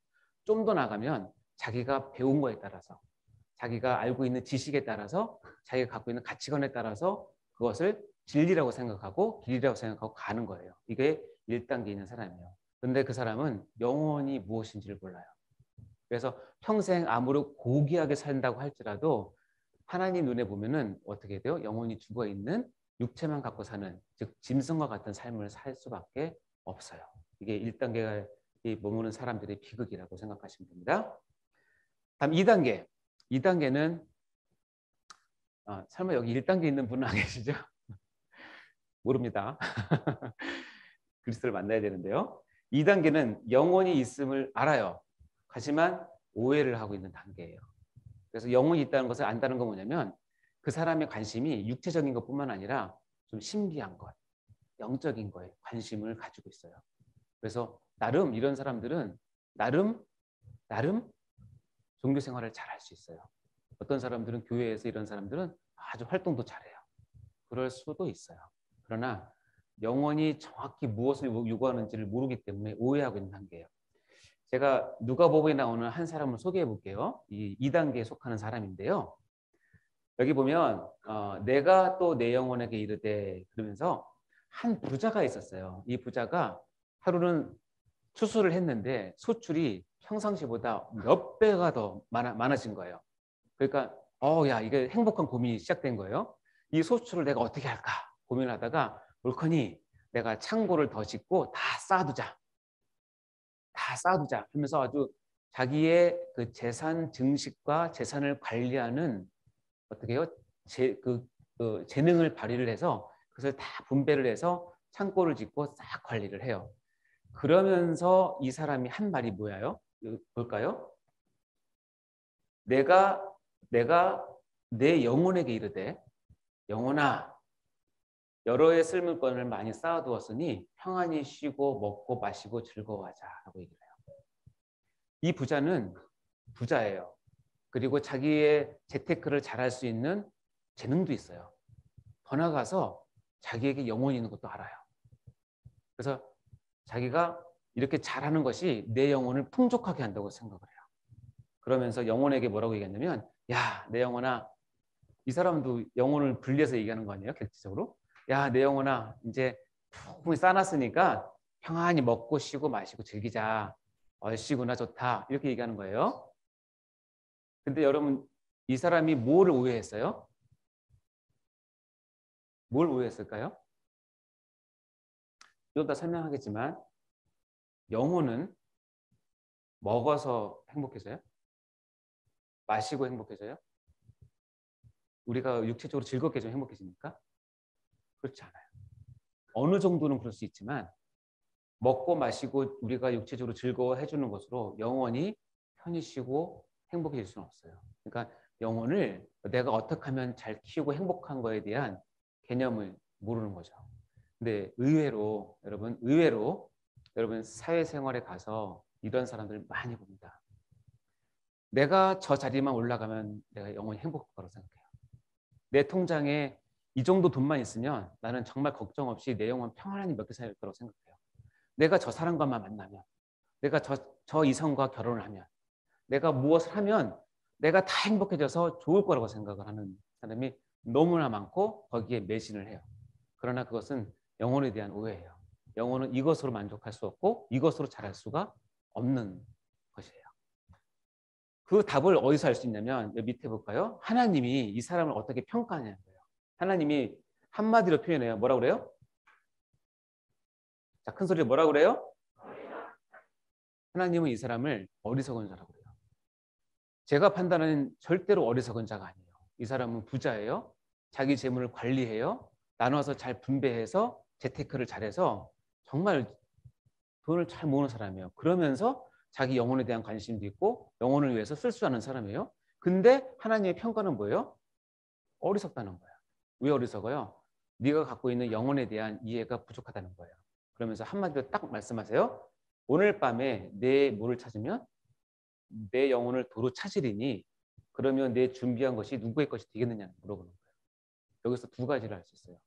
좀 더 나가면 자기가 배운 거에 따라서, 자기가 알고 있는 지식에 따라서, 자기가 갖고 있는 가치관에 따라서 그것을 진리라고 생각하고 길이라고 생각하고 가는 거예요. 이게 1단계에 있는 사람이에요. 그런데 그 사람은 영혼이 무엇인지를 몰라요. 그래서 평생 아무리 고귀하게 산다고 할지라도 하나님 눈에 보면은 어떻게 돼요? 영혼이 죽어 있는 육체만 갖고 사는, 즉 짐승과 같은 삶을 살 수밖에 없어요. 이게 1단계가 머무는 사람들의 비극이라고 생각하시면 됩니다. 다음 2단계. 2단계는 설마 여기 1단계 있는 분은 안 계시죠? 모릅니다. 그리스도를 만나야 되는데요. 2단계는 영혼이 있음을 알아요. 하지만 오해를 하고 있는 단계예요. 그래서 영혼이 있다는 것을 안다는 건 뭐냐면 그 사람의 관심이 육체적인 것뿐만 아니라 좀 신비한 것, 영적인 거에 관심을 가지고 있어요. 그래서 나름 이런 사람들은 나름 종교 생활을 잘 할 수 있어요. 어떤 사람들은 교회에서 이런 사람들은 아주 활동도 잘해요. 그럴 수도 있어요. 그러나 영혼이 정확히 무엇을 요구하는지를 모르기 때문에 오해하고 있는 단계예요. 제가 누가복음에 나오는 한 사람을 소개해 볼게요. 이 2단계에 속하는 사람인데요. 여기 보면 내가 또 내 영혼에게 이르되 그러면서 한 부자가 있었어요. 이 부자가 하루는 수술을 했는데 수출이 평상시보다 몇 배가 더 많아진 거예요. 그러니까 야 이게 행복한 고민이 시작된 거예요. 이 수출을 내가 어떻게 할까 고민하다가 옳거니 내가 창고를 더 짓고 다 쌓아두자 하면서 아주 자기의 그 재산 증식과 재산을 관리하는 어떻게 해요? 재능을 발휘를 해서 그것을 다 분배를 해서 창고를 짓고 싹 관리를 해요. 그러면서 이 사람이 한 말이 뭐예요? 볼까요? 내가 내 영혼에게 이르되 영혼아 여러 해 쓸 물건을 많이 쌓아두었으니 평안히 쉬고 먹고 마시고 즐거워하자 라고 얘기를 해요. 이 부자는 부자예요. 그리고 자기의 재테크를 잘할 수 있는 재능도 있어요. 더 나아가서 자기에게 영혼이 있는 것도 알아요. 그래서 자기가 이렇게 잘하는 것이 내 영혼을 풍족하게 한다고 생각을 해요. 그러면서 영혼에게 뭐라고 얘기했냐면, 야, 내 영혼아, 이 사람도 영혼을 분리해서 얘기하는 거 아니에요? 객체적으로. 야, 내 영혼아, 이제 풍성히 싸놨으니까 평안히 먹고 쉬고 마시고 즐기자. 얼씨구나 좋다. 이렇게 얘기하는 거예요. 근데 여러분, 이 사람이 뭐를 오해했어요? 뭘 오해했을까요? 좀 더 설명하겠지만 영혼은 먹어서 행복해져요? 마시고 행복해져요? 우리가 육체적으로 즐겁게 좀 행복해집니까? 그렇지 않아요. 어느 정도는 그럴 수 있지만 먹고 마시고 우리가 육체적으로 즐거워해 주는 것으로 영원히 편히 쉬고 행복해질 수는 없어요. 그러니까 영혼을 내가 어떻게 하면 잘 키우고 행복한 거에 대한 개념을 모르는 거죠. 근데 의외로 여러분 사회생활에 가서 이런 사람들 많이 봅니다. 내가 저 자리만 올라가면 내가 영원히 행복할 거라고 생각해요. 내 통장에 이 정도 돈만 있으면 나는 정말 걱정 없이 내 영혼 평안히 몇 개 살 거라고 생각해요. 내가 저 사람과만 만나면, 내가 저 이성과 결혼을 하면, 내가 무엇을 하면 내가 다 행복해져서 좋을 거라고 생각을 하는 사람이 너무나 많고 거기에 매진을 해요. 그러나 그것은 영혼에 대한 오해예요. 영혼은 이것으로 만족할 수 없고 이것으로 잘할 수가 없는 것이에요. 그 답을 어디서 알 수 있냐면 밑에 볼까요? 하나님이 이 사람을 어떻게 평가하냐는 거예요. 하나님이 한마디로 표현해요. 뭐라고 그래요? 자, 큰 소리로 뭐라고 그래요? 하나님은 이 사람을 어리석은 자라고 그래요. 제가 판단하는 절대로 어리석은 자가 아니에요. 이 사람은 부자예요. 자기 재물을 관리해요. 나눠서 잘 분배해서 재테크를 잘해서 정말 돈을 잘 모으는 사람이에요. 그러면서 자기 영혼에 대한 관심도 있고 영혼을 위해서 쓸 줄 아는 사람이에요. 근데 하나님의 평가는 뭐예요? 어리석다는 거예요. 왜 어리석어요? 네가 갖고 있는 영혼에 대한 이해가 부족하다는 거예요. 그러면서 한마디로 딱 말씀하세요. 오늘 밤에 내 뭐를 찾으면 내 영혼을 도로 찾으리니 그러면 내 준비한 것이 누구의 것이 되겠느냐는 물어보는 거예요. 여기서 두 가지를 알 수 있어요.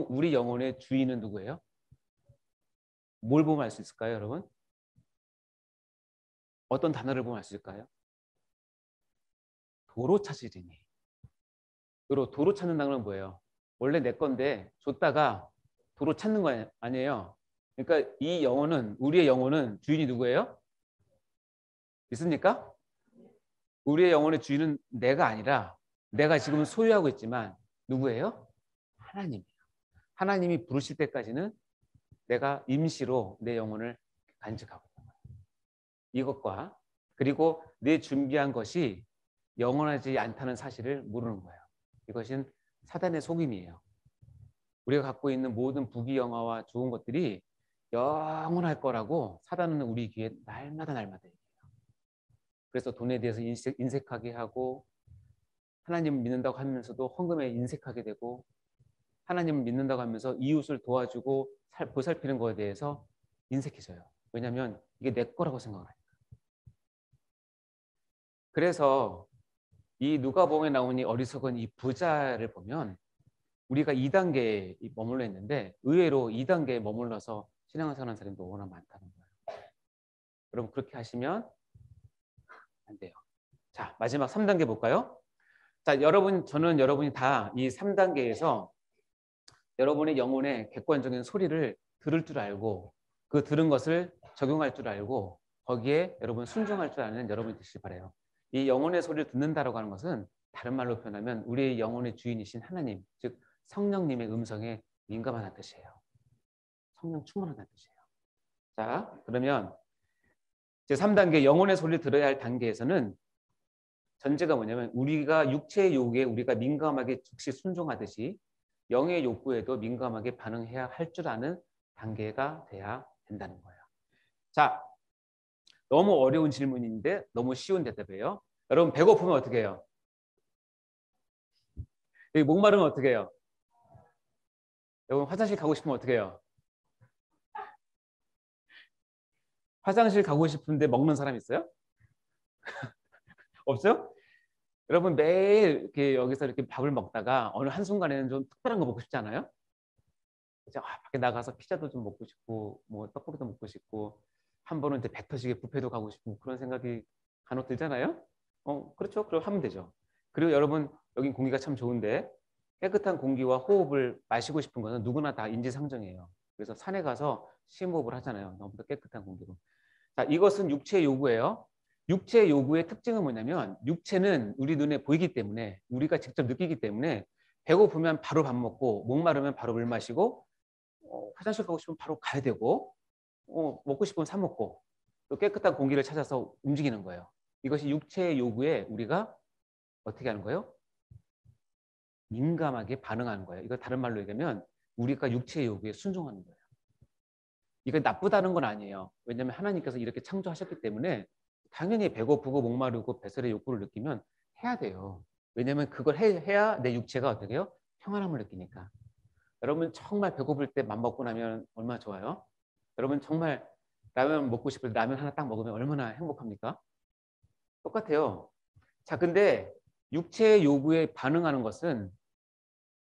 우리 영혼의 주인은 누구예요? 뭘 보면 알 수 있을까요, 여러분? 어떤 단어를 보면 알 수 있을까요? 도로 찾으리니. 도로 찾는다는 건 뭐예요? 원래 내 건데 줬다가 도로 찾는 거 아니에요. 그러니까 이 영혼은 우리의 영혼은 주인이 누구예요? 있습니까? 우리의 영혼의 주인은 내가 아니라 내가 지금 소유하고 있지만 누구예요? 하나님이에요. 하나님이 부르실 때까지는 내가 임시로 내 영혼을 간직하고 있는 거예요. 이것과 그리고 내 준비한 것이 영원하지 않다는 사실을 모르는 거예요. 이것은 사단의 속임이에요. 우리가 갖고 있는 모든 부귀영화와 좋은 것들이 영원할 거라고 사단은 우리 귀에 날마다 얘기해요. 그래서 돈에 대해서 인색하게 하고 하나님을 믿는다고 하면서도 헌금에 인색하게 되고 하나님을 믿는다고 하면서 이웃을 도와주고 보살피는 것에 대해서 인색해져요. 왜냐하면 이게 내 거라고 생각을 하니까. 그래서 이 누가복음에 나오는 이 어리석은 이 부자를 보면 우리가 2단계에 머물러 있는데 의외로 2단계에 머물러서 신앙생활하는 사람도 워낙 많다는 거예요. 여러분 그렇게 하시면 안 돼요. 자, 마지막 3단계 볼까요? 자, 저는 여러분이 다 이 3단계에서 여러분의 영혼의 객관적인 소리를 들을 줄 알고 그 들은 것을 적용할 줄 알고 거기에 여러분 순종할 줄 아는 여러분이 되시길 바라요. 이 영혼의 소리를 듣는다라고 하는 것은 다른 말로 표현하면 우리의 영혼의 주인이신 하나님, 즉 성령님의 음성에 민감하다는 뜻이에요. 성령 충만하다는 뜻이에요. 자, 그러면 제3단계 영혼의 소리를 들어야 할 단계에서는 전제가 뭐냐면 우리가 육체의 요구에 우리가 민감하게 즉시 순종하듯이 영의 욕구에도 민감하게 반응해야 할 줄 아는 단계가 돼야 된다는 거예요. 자, 너무 어려운 질문인데 너무 쉬운 대답이에요. 여러분 배고프면 어떻게 해요? 여기 목마르면 어떻게 해요? 여러분 화장실 가고 싶으면 어떻게 해요? 화장실 가고 싶은데 먹는 사람 있어요? 없어요? 여러분 매일 이렇게 여기서 이렇게 밥을 먹다가 어느 한순간에는 좀 특별한 거 먹고 싶지 않아요? 그죠? 밖에 나가서 피자도 좀 먹고 싶고 뭐 떡볶이도 먹고 싶고 한 번은 이제 배 터지게 뷔페도 가고 싶고 그런 생각이 간혹 들잖아요. 그렇죠. 그럼 하면 되죠. 그리고 여러분 여긴 공기가 참 좋은데 깨끗한 공기와 호흡을 마시고 싶은 거는 누구나 다 인지상정이에요. 그래서 산에 가서 심호흡을 하잖아요. 너무 더 깨끗한 공기로. 자, 이것은 육체의 요구예요. 육체의 요구의 특징은 뭐냐면 육체는 우리 눈에 보이기 때문에 우리가 직접 느끼기 때문에 배고프면 바로 밥 먹고 목마르면 바로 물 마시고 화장실 가고 싶으면 바로 가야 되고 먹고 싶으면 사 먹고 또 깨끗한 공기를 찾아서 움직이는 거예요. 이것이 육체의 요구에 우리가 어떻게 하는 거예요? 민감하게 반응하는 거예요. 이거 다른 말로 얘기하면 우리가 육체의 요구에 순종하는 거예요. 이거 나쁘다는 건 아니에요. 왜냐하면 하나님께서 이렇게 창조하셨기 때문에 당연히 배고프고 목마르고 배설의 욕구를 느끼면 해야 돼요. 왜냐하면 그걸 해야 내 육체가 어떻게 해요? 평안함을 느끼니까. 여러분 정말 배고플 때 맘 먹고 나면 얼마나 좋아요? 여러분 정말 라면 먹고 싶을 때 라면 하나 딱 먹으면 얼마나 행복합니까? 똑같아요. 자, 근데 육체의 요구에 반응하는 것은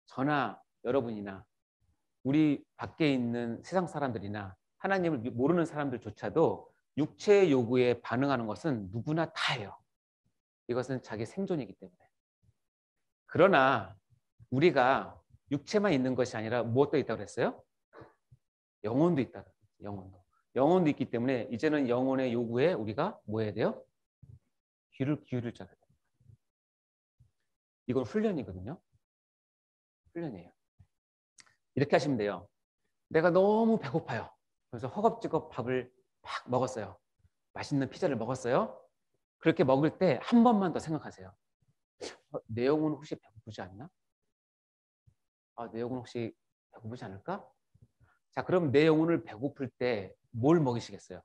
저나 여러분이나 우리 밖에 있는 세상 사람들이나 하나님을 모르는 사람들조차도 육체의 요구에 반응하는 것은 누구나 다예요. 이것은 자기 생존이기 때문에. 그러나 우리가 육체만 있는 것이 아니라 무엇도 있다고 그랬어요? 영혼도 있다고 그랬어요. 영혼도. 영혼도 있기 때문에 이제는 영혼의 요구에 우리가 뭐 해야 돼요? 귀를 기울일 줄 알아야 돼요. 이건 훈련이거든요. 훈련이에요. 이렇게 하시면 돼요. 내가 너무 배고파요. 그래서 허겁지겁 밥을 팍 먹었어요. 맛있는 피자를 먹었어요. 그렇게 먹을 때 한 번만 더 생각하세요. 내 영혼은 혹시 배고프지 않나? 내 영혼 혹시 배고프지 않을까? 자, 그럼 내 영혼을 배고플 때 뭘 먹이시겠어요?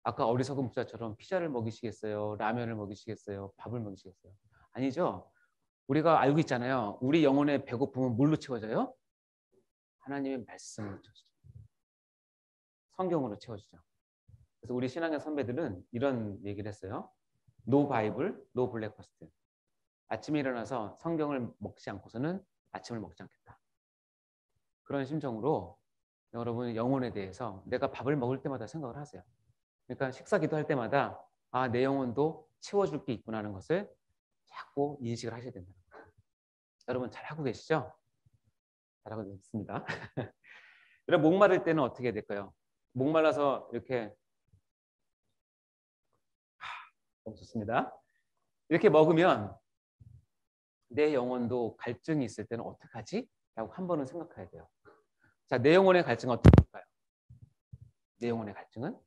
아까 어리석은 목사처럼 피자를 먹이시겠어요? 라면을 먹이시겠어요? 밥을 먹이시겠어요? 아니죠. 우리가 알고 있잖아요. 우리 영혼의 배고픔은 뭘로 채워져요? 하나님의 말씀으로 채워지죠. 성경으로 채워지죠. 그래서 우리 신앙의 선배들은 이런 얘기를 했어요. No Bible, no breakfast. 아침에 일어나서 성경을 먹지 않고서는 아침을 먹지 않겠다. 그런 심정으로 여러분 영혼에 대해서 내가 밥을 먹을 때마다 생각을 하세요. 그러니까 식사 기도할 때마다 내 영혼도 채워줄 게 있구나 하는 것을 자꾸 인식을 하셔야 된다. 여러분 잘하고 계시죠? 잘하고 있습니다. 여러분 목마를 때는 어떻게 될까요? 목말라서 이렇게 너무 좋습니다. 이렇게 먹으면 내 영혼도 갈증이 있을 때는 어떡하지? 라고 한 번은 생각해야 돼요. 자, 내 영혼의 갈증은 어떨까요? 내 영혼의 갈증은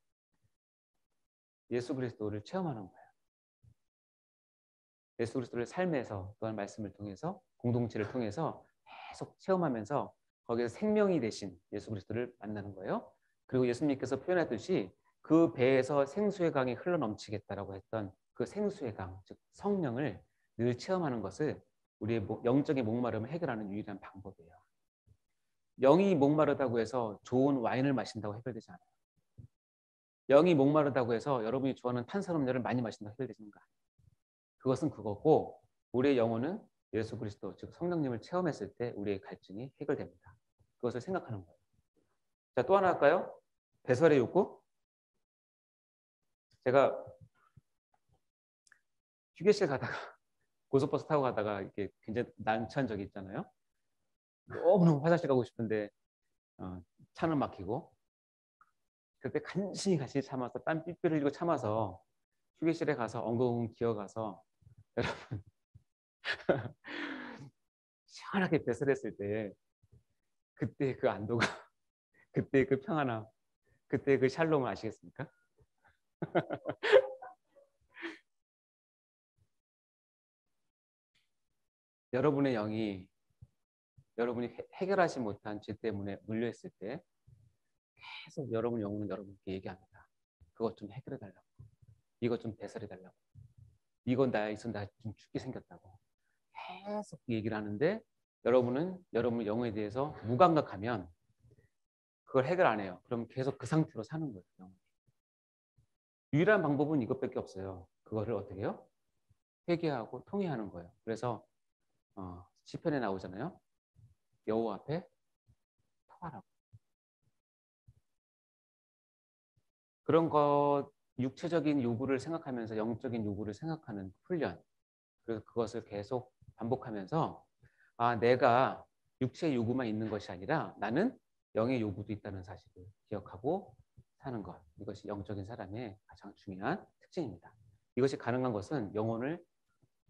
예수 그리스도를 체험하는 거예요. 예수 그리스도를 삶에서 또한 말씀을 통해서 공동체를 통해서 계속 체험하면서 거기서 생명이 되신 예수 그리스도를 만나는 거예요. 그리고 예수님께서 표현하듯이 그 배에서 생수의 강이 흘러넘치겠다라고 했던 그 생수의 강, 즉 성령을 늘 체험하는 것을 우리의 영적인 목마름을 해결하는 유일한 방법이에요. 영이 목마르다고 해서 좋은 와인을 마신다고 해결되지 않아요. 영이 목마르다고 해서 여러분이 좋아하는 탄산음료를 많이 마신다고 해결되지는 거 아니에요. 그것은 그거고 우리의 영혼은 예수 그리스도 즉 성령님을 체험했을 때 우리의 갈증이 해결됩니다. 그것을 생각하는 거예요. 자, 또 하나 할까요? 배설의 욕구. 제가 휴게실 가다가 고속버스 타고 가다가 이렇게 굉장히 난처한 적이 있잖아요. 너무너무 화장실 가고 싶은데 차는 막히고 그때 간신히 참아서 땀 삐삐 흘리고 참아서 휴게실에 가서 엉엉 기어가서 여러분 시원하게 배설했을 때 그때 그 안도가 그때 그 평안함 그때 그 샬롬을 아시겠습니까? 여러분의 영이 여러분이 해결하지 못한 죄 때문에 물려있을 때 계속 여러분 영혼은 여러분께 얘기합니다. 그것 좀 해결해달라고. 이것 좀 배설해달라고. 이건 있으면 나 좀 죽게 생겼다고. 계속 얘기를 하는데 여러분은 여러분 영혼에 대해서 무감각하면 그걸 해결 안 해요. 그럼 계속 그 상태로 사는 거예요. 영혼이. 유일한 방법은 이것밖에 없어요. 그거를 어떻게 해요? 회개하고 통회하는 거예요. 그래서 시편에 나오잖아요. 여호와 앞에 통하라고. 그런 것 육체적인 요구를 생각하면서 영적인 요구를 생각하는 훈련. 그래서 그것을 계속 반복하면서 내가 육체의 요구만 있는 것이 아니라 나는 영의 요구도 있다는 사실을 기억하고 사는 것. 이것이 영적인 사람의 가장 중요한 특징입니다. 이것이 가능한 것은 영혼을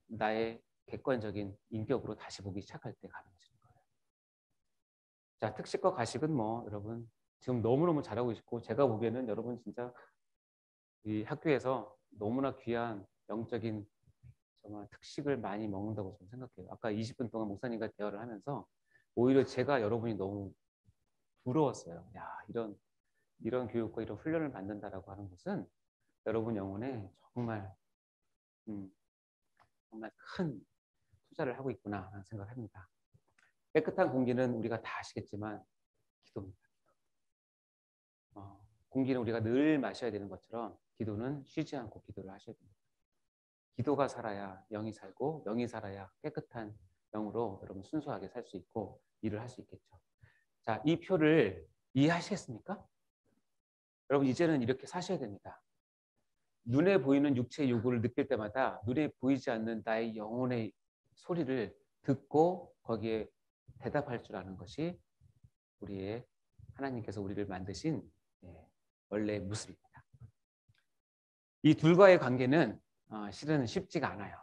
나의 객관적인 인격으로 다시 보기 시작할 때 가능해지는 거예요. 자, 특식과 가식은 뭐 여러분 지금 너무너무 잘하고 있고 제가 보기에는 여러분 진짜 이 학교에서 너무나 귀한 영적인 정말 특식을 많이 먹는다고 저는 생각해요. 아까 20분 동안 목사님과 대화를 하면서 오히려 제가 여러분이 너무 부러웠어요. 야, 이런 교육과 이런 훈련을 받는다라고 하는 것은 여러분 영혼에 정말 정말 큰 투자를 하고 있구나 하는 생각을 합니다. 깨끗한 공기는 우리가 다 아시겠지만 기도입니다. 공기는 우리가 늘 마셔야 되는 것처럼 기도는 쉬지 않고 기도를 하셔야 됩니다. 기도가 살아야 영이 살고 영이 살아야 깨끗한 영으로 여러분 순수하게 살 수 있고 일을 할 수 있겠죠. 자, 이 표를 이해하시겠습니까? 여러분 이제는 이렇게 사셔야 됩니다. 눈에 보이는 육체의 요구를 느낄 때마다 눈에 보이지 않는 나의 영혼의 소리를 듣고 거기에 대답할 줄 아는 것이 우리의 하나님께서 우리를 만드신 원래의 모습입니다. 이 둘과의 관계는 실은 쉽지가 않아요.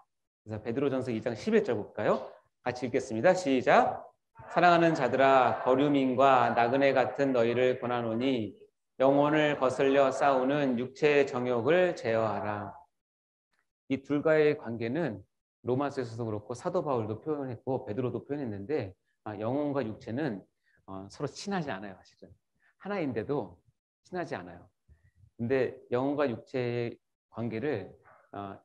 그래서 베드로전서 2장 11절 볼까요? 같이 읽겠습니다. 시작. 사랑하는 자들아 거류민과 나그네 같은 너희를 권하노니 영혼을 거슬려 싸우는 육체의 정욕을 제어하라. 이 둘과의 관계는 로마서에서도 그렇고 사도 바울도 표현했고 베드로도 표현했는데 영혼과 육체는 서로 친하지 않아요. 사실은 하나인데도 친하지 않아요. 근데 영혼과 육체의 관계를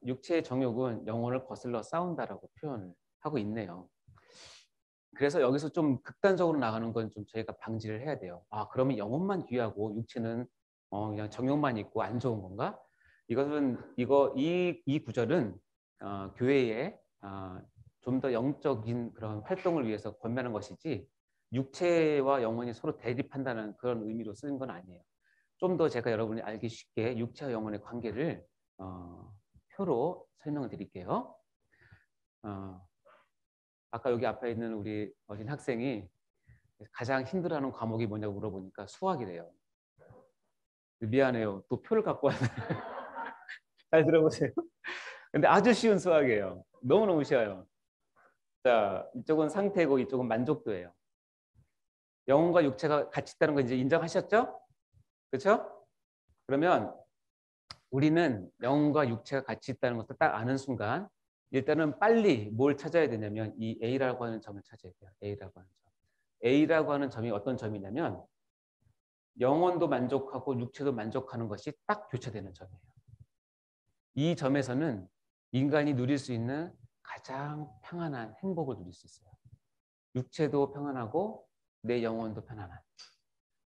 육체의 정욕은 영혼을 거슬러 싸운다라고 표현을 하고 있네요. 그래서 여기서 좀 극단적으로 나가는 건 좀 저희가 방지를 해야 돼요. 그러면 영혼만 귀하고 육체는 그냥 정욕만 있고 안 좋은 건가? 이 구절은 교회에 좀 더 영적인 그런 활동을 위해서 권면하는 것이지 육체와 영혼이 서로 대립한다는 그런 의미로 쓰는 건 아니에요. 좀 더 제가 여러분이 알기 쉽게 육체와 영혼의 관계를 표로 설명을 드릴게요. 아까 여기 앞에 있는 우리 어린 학생이 가장 힘들어하는 과목이 뭐냐고 물어보니까 수학이래요. 미안해요. 또 표를 갖고 왔어요. 잘 들어보세요. 근데 아주 쉬운 수학이에요. 너무너무 쉬워요. 자, 이쪽은 상태고 이쪽은 만족도예요. 영혼과 육체가 같이 있다는 거 이제 인정하셨죠? 그렇죠? 그러면 우리는 영혼과 육체가 같이 있다는 것을 딱 아는 순간 일단은 빨리 뭘 찾아야 되냐면 이 A라고 하는 점을 찾아야 돼요. A라고 하는 점. A라고 하는 점이 어떤 점이냐면 영혼도 만족하고 육체도 만족하는 것이 딱 교차되는 점이에요. 이 점에서는 인간이 누릴 수 있는 가장 평안한 행복을 누릴 수 있어요. 육체도 평안하고 내 영혼도 편안한.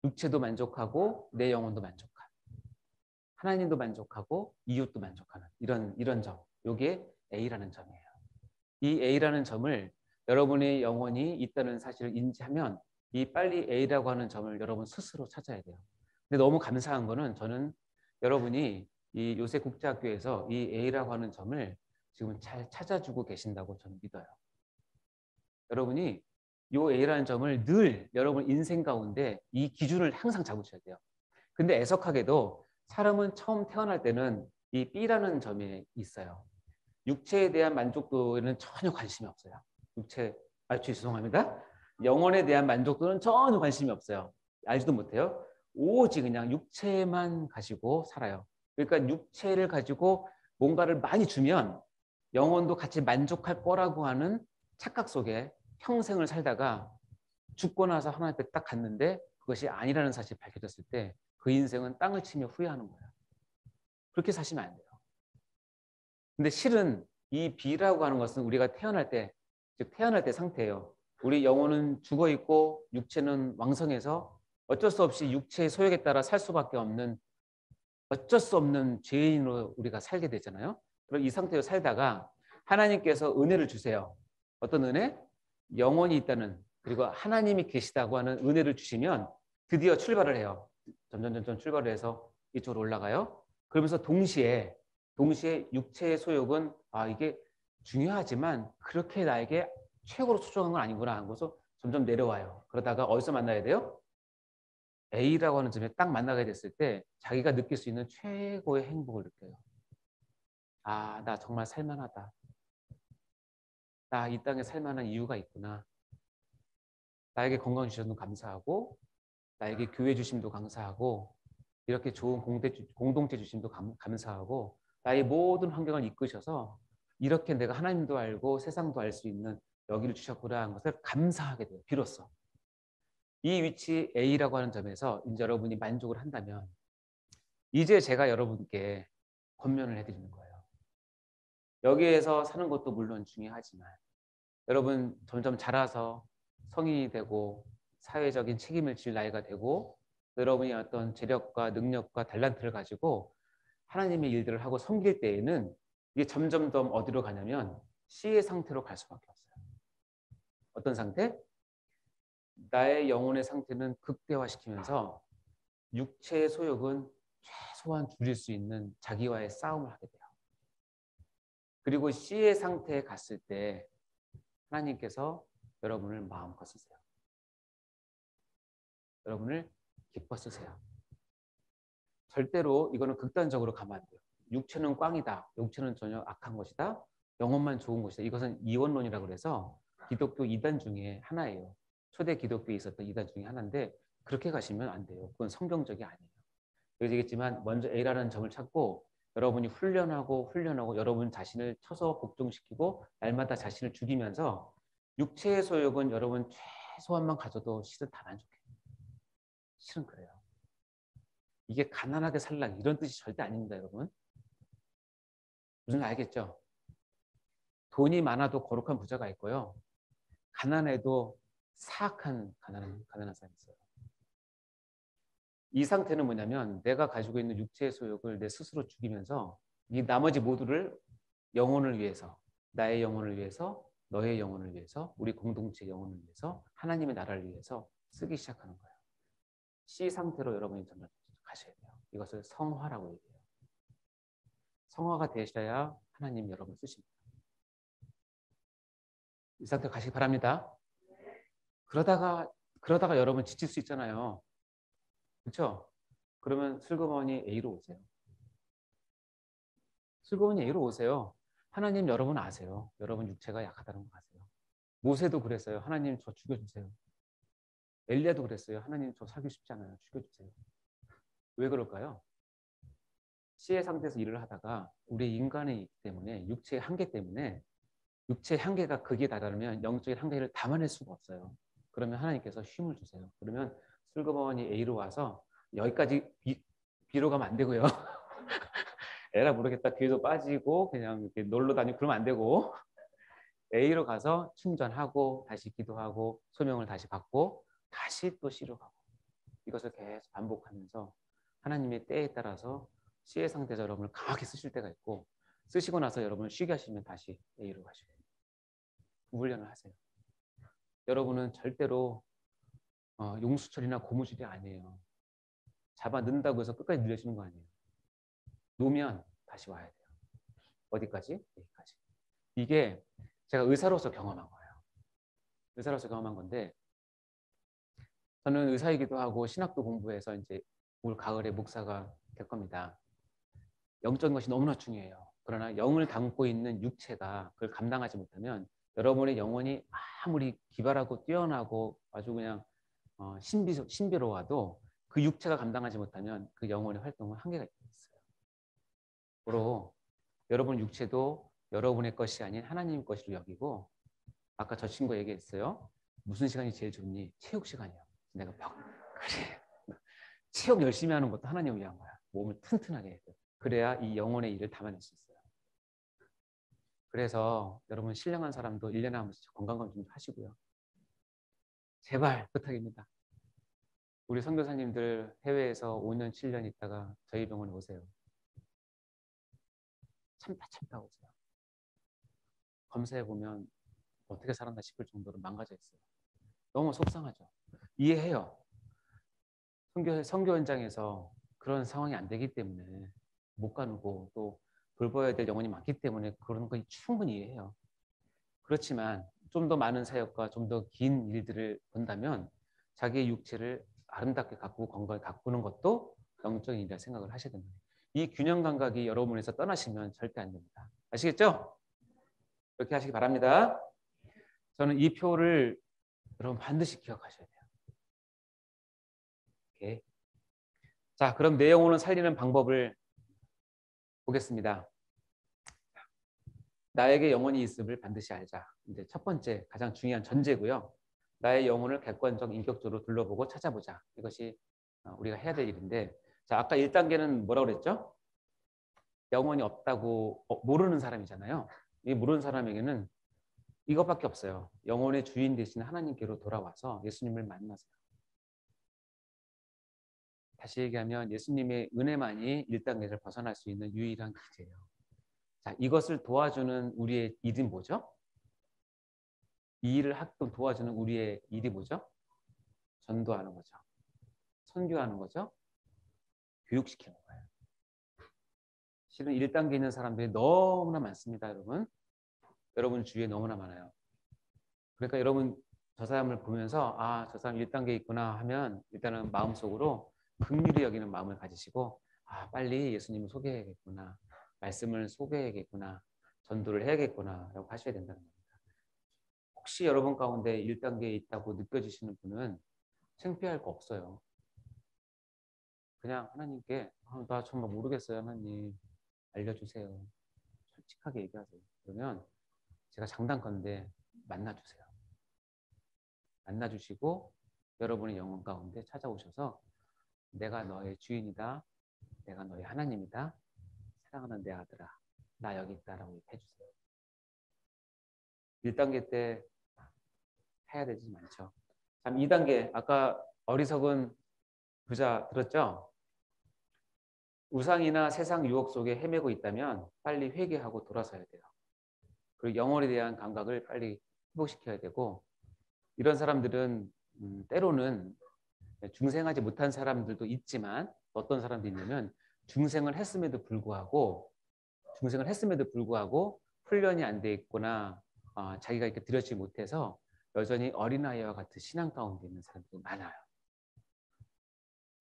육체도 만족하고 내 영혼도 만족한. 하나님도 만족하고 이웃도 만족하는 이런 점. 이게 A라는 점이에요. 이 A라는 점을 여러분의 영혼이 있다는 사실을 인지하면 이 빨리 A라고 하는 점을 여러분 스스로 찾아야 돼요. 근데 너무 감사한 거는 저는 여러분이 이 요새 국제학교에서 이 A라고 하는 점을 지금 잘 찾아주고 계신다고 저는 믿어요. 여러분이 이 A라는 점을 늘 여러분 인생 가운데 이 기준을 항상 잡으셔야 돼요. 근데 애석하게도 사람은 처음 태어날 때는 이 B라는 점이 있어요. 육체에 대한 만족도에는 전혀 관심이 없어요. 죄송합니다. 영혼에 대한 만족도는 전혀 관심이 없어요. 알지도 못해요. 오직 그냥 육체만 가지고 살아요. 그러니까 육체를 가지고 뭔가를 많이 주면 영혼도 같이 만족할 거라고 하는 착각 속에 평생을 살다가 죽고 나서 하나님 앞에 딱 갔는데 그것이 아니라는 사실이 밝혀졌을 때 그 인생은 땅을 치며 후회하는 거예요. 그렇게 사시면 안 돼요. 근데 실은 이 B라고 하는 것은 우리가 태어날 때, 즉 태어날 때 상태예요. 우리 영혼은 죽어 있고 육체는 왕성해서 어쩔 수 없이 육체의 소욕에 따라 살 수밖에 없는 어쩔 수 없는 죄인으로 우리가 살게 되잖아요. 그럼 이 상태로 살다가 하나님께서 은혜를 주세요. 어떤 은혜? 영원히 있다는, 그리고 하나님이 계시다고 하는 은혜를 주시면 드디어 출발을 해요. 점점 출발을 해서 이쪽으로 올라가요. 그러면서 동시에 육체의 소욕은 이게 중요하지만 그렇게 나에게 최고로 소중한 건 아니구나 하고서 점점 내려와요. 그러다가 어디서 만나야 돼요? A라고 하는 점에 딱 만나게 됐을 때 자기가 느낄 수 있는 최고의 행복을 느껴요. 나 정말 살만하다. 나 이 땅에 살만한 이유가 있구나. 나에게 건강 주셔도 감사하고, 나에게 교회 주심도 감사하고, 이렇게 좋은 공동체 주심도 감사하고, 나의 모든 환경을 이끄셔서 이렇게 내가 하나님도 알고 세상도 알 수 있는 여기를 주셨구나 하는 것을 감사하게 돼요. 비로소. 이 위치 A라고 하는 점에서 이제 여러분이 만족을 한다면 이제 제가 여러분께 권면을 해드리는 거예요. 여기에서 사는 것도 물론 중요하지만 여러분 점점 자라서 성인이 되고 사회적인 책임을 질 나이가 되고 여러분이 어떤 재력과 능력과 탤런트를 가지고 하나님의 일들을 하고 섬길 때에는 이게 점점 더 어디로 가냐면 C의 상태로 갈 수밖에 없어요. 어떤 상태? 나의 영혼의 상태는 극대화시키면서 육체의 소욕은 최소한 줄일 수 있는 자기와의 싸움을 하게 돼요. 그리고 C의 상태에 갔을 때 하나님께서 여러분을 마음껏 쓰세요. 여러분을 기뻐 쓰세요. 절대로 이거는 극단적으로 가면 안 돼요. 육체는 꽝이다. 육체는 전혀 악한 것이다. 영혼만 좋은 것이다. 이것은 이원론이라고 그래서 기독교 이단 중에 하나예요. 초대 기독교에 있었던 이단 중에 하나인데 그렇게 가시면 안 돼요. 그건 성경적이 아니에요. 얘기했지만 먼저 A라는 점을 찾고 여러분이 훈련하고 여러분 자신을 쳐서 복종시키고 날마다 자신을 죽이면서 육체의 소욕은 여러분 최소한만 가져도 실은 다 만족해요. 실은 그래요. 이게 가난하게 살라 이런 뜻이 절대 아닙니다, 여러분. 무슨 알겠죠? 돈이 많아도 거룩한 부자가 있고요. 가난해도 사악한 가난한 사람이 있어요. 이 상태는 뭐냐면 내가 가지고 있는 육체의 소욕을 내 스스로 죽이면서 이 나머지 모두를 영혼을 위해서, 나의 영혼을 위해서, 너의 영혼을 위해서, 우리 공동체 영혼을 위해서, 하나님의 나라를 위해서 쓰기 시작하는 거예요. C 상태로 여러분이 점점 가셔야 돼요. 이것을 성화라고 얘기해요. 성화가 되셔야 하나님 여러분 쓰십니다. 이 상태 가시기 바랍니다. 그러다가 여러분 지칠 수 있잖아요. 그렇죠? 그러면 슬그머니 A로 오세요. 슬그머니 A로 오세요. 하나님 여러분 아세요. 여러분 육체가 약하다는 거 아세요. 모세도 그랬어요. 하나님 저 죽여주세요. 엘리야도 그랬어요. 하나님 저 살기 쉽지 않아요. 죽여주세요. 왜 그럴까요? C의 상태에서 일을 하다가 우리 인간이 있기 때문에 육체의 한계 때문에 육체의 한계가 극에 달하면 영적인 한계를 담아낼 수가 없어요. 그러면 하나님께서 쉼을 주세요. 그러면 슬그머니 A로 와서 여기까지 B로 가면 안 되고요. 에라 모르겠다. 귀에도 빠지고 그냥 이렇게 놀러 다니고 그러면 안 되고 A로 가서 충전하고 다시 기도하고 소명을 다시 받고 다시 또 C로 가고 이것을 계속 반복하면서 하나님의 때에 따라서 C의 상태에서 여러분을 강하게 쓰실 때가 있고 쓰시고 나서 여러분을 쉬게 하시면 다시 A로 가시고 훈련을 하세요. 여러분은 절대로 용수철이나 고무줄이 아니에요. 잡아 넣는다고 해서 끝까지 늘려주는 거 아니에요. 놓으면 다시 와야 돼요. 어디까지? 여기까지. 이게 제가 의사로서 경험한 거예요. 의사로서 경험한 건데 저는 의사이기도 하고 신학도 공부해서 이제 올 가을에 목사가 될 겁니다. 영적인 것이 너무나 중요해요. 그러나 영을 담고 있는 육체가 그걸 감당하지 못하면 여러분의 영혼이 아무리 기발하고 뛰어나고 아주 그냥 신비로워도 그 육체가 감당하지 못하면 그 영혼의 활동은 한계가 있어요. 그러므로 여러분 육체도 여러분의 것이 아닌 하나님의 것으로 여기고 아까 저 친구 얘기했어요. 무슨 시간이 제일 좋니? 체육 시간이요. 내가 막 그래. 체육 열심히 하는 것도 하나님을 위한 거야. 몸을 튼튼하게 해야 돼. 그래야 이 영혼의 일을 담아낼 수 있어요. 그래서 여러분 신령한 사람도 1년에 한 번씩 건강검진 하시고요. 제발 부탁입니다. 우리 선교사님들 해외에서 5년, 7년 있다가 저희 병원에 오세요. 참다 오세요. 검사해 보면 어떻게 살았나 싶을 정도로 망가져 있어요. 너무 속상하죠. 이해해요. 선교 현장에서 그런 상황이 안 되기 때문에 못 가누고 또 돌봐야 될 영혼이 많기 때문에 그런 거 충분히 이해해요. 그렇지만 좀 더 많은 사역과 좀 더 긴 일들을 본다면 자기의 육체를 아름답게 가꾸고 건강하게 가꾸는 것도 영적인 일이라 생각을 하셔야 됩니다. 이 균형 감각이 여러분에서 떠나시면 절대 안 됩니다. 아시겠죠? 그렇게 하시기 바랍니다. 저는 이 표를 여러분 반드시 기억하셔야 돼요. 오케이. 자, 그럼 내 영혼을 살리는 방법을 보겠습니다. 나에게 영혼이 있음을 반드시 알자. 이제 첫 번째 가장 중요한 전제고요. 나의 영혼을 객관적 인격적으로 둘러보고 찾아보자. 이것이 우리가 해야 될 일인데, 자, 아까 1단계는 뭐라고 그랬죠? 영혼이 없다고 모르는 사람이잖아요. 이 모르는 사람에게는 이것밖에 없어요. 영혼의 주인 되신 하나님께로 돌아와서 예수님을 만나세요. 다시 얘기하면 예수님의 은혜만이 1단계를 벗어날 수 있는 유일한 기제예요. 자, 이것을 도와주는 우리의 일이 뭐죠? 이 일을 하게끔 도와주는 우리의 일이 뭐죠? 전도하는 거죠. 선교하는 거죠. 교육시키는 거예요. 실은 1단계 있는 사람들이 너무나 많습니다, 여러분. 여러분 주위에 너무나 많아요. 그러니까 여러분 저 사람을 보면서 아, 저 사람 1단계 있구나 하면 일단은 마음속으로 긍휼히 여기는 마음을 가지시고 아, 빨리 예수님을 소개해야겠구나. 말씀을 소개해야겠구나. 전도를 해야겠구나 라고 하셔야 된다는 겁니다. 혹시 여러분 가운데 1단계에 있다고 느껴지시는 분은 창피할 거 없어요. 그냥 하나님께 나 정말 모르겠어요. 하나님 알려주세요. 솔직하게 얘기하세요. 그러면 제가 장담컨대 만나주세요. 만나주시고 여러분의 영혼 가운데 찾아오셔서 내가 너의 주인이다. 내가 너의 하나님이다. 사랑하는 내 아들아. 나 여기 있다라고 해주세요. 1단계 때 해야 되지 많죠. 2단계 아까 어리석은 부자 들었죠? 우상이나 세상 유혹 속에 헤매고 있다면 빨리 회개하고 돌아서야 돼요. 그리고 영혼에 대한 감각을 빨리 회복시켜야 되고 이런 사람들은 때로는 중생하지 못한 사람들도 있지만 어떤 사람도 있냐면 중생을 했음에도 불구하고 훈련이 안 돼 있거나 자기가 이렇게 들여지 못해서 여전히 어린아이와 같은 신앙 가운데 있는 사람들이 많아요.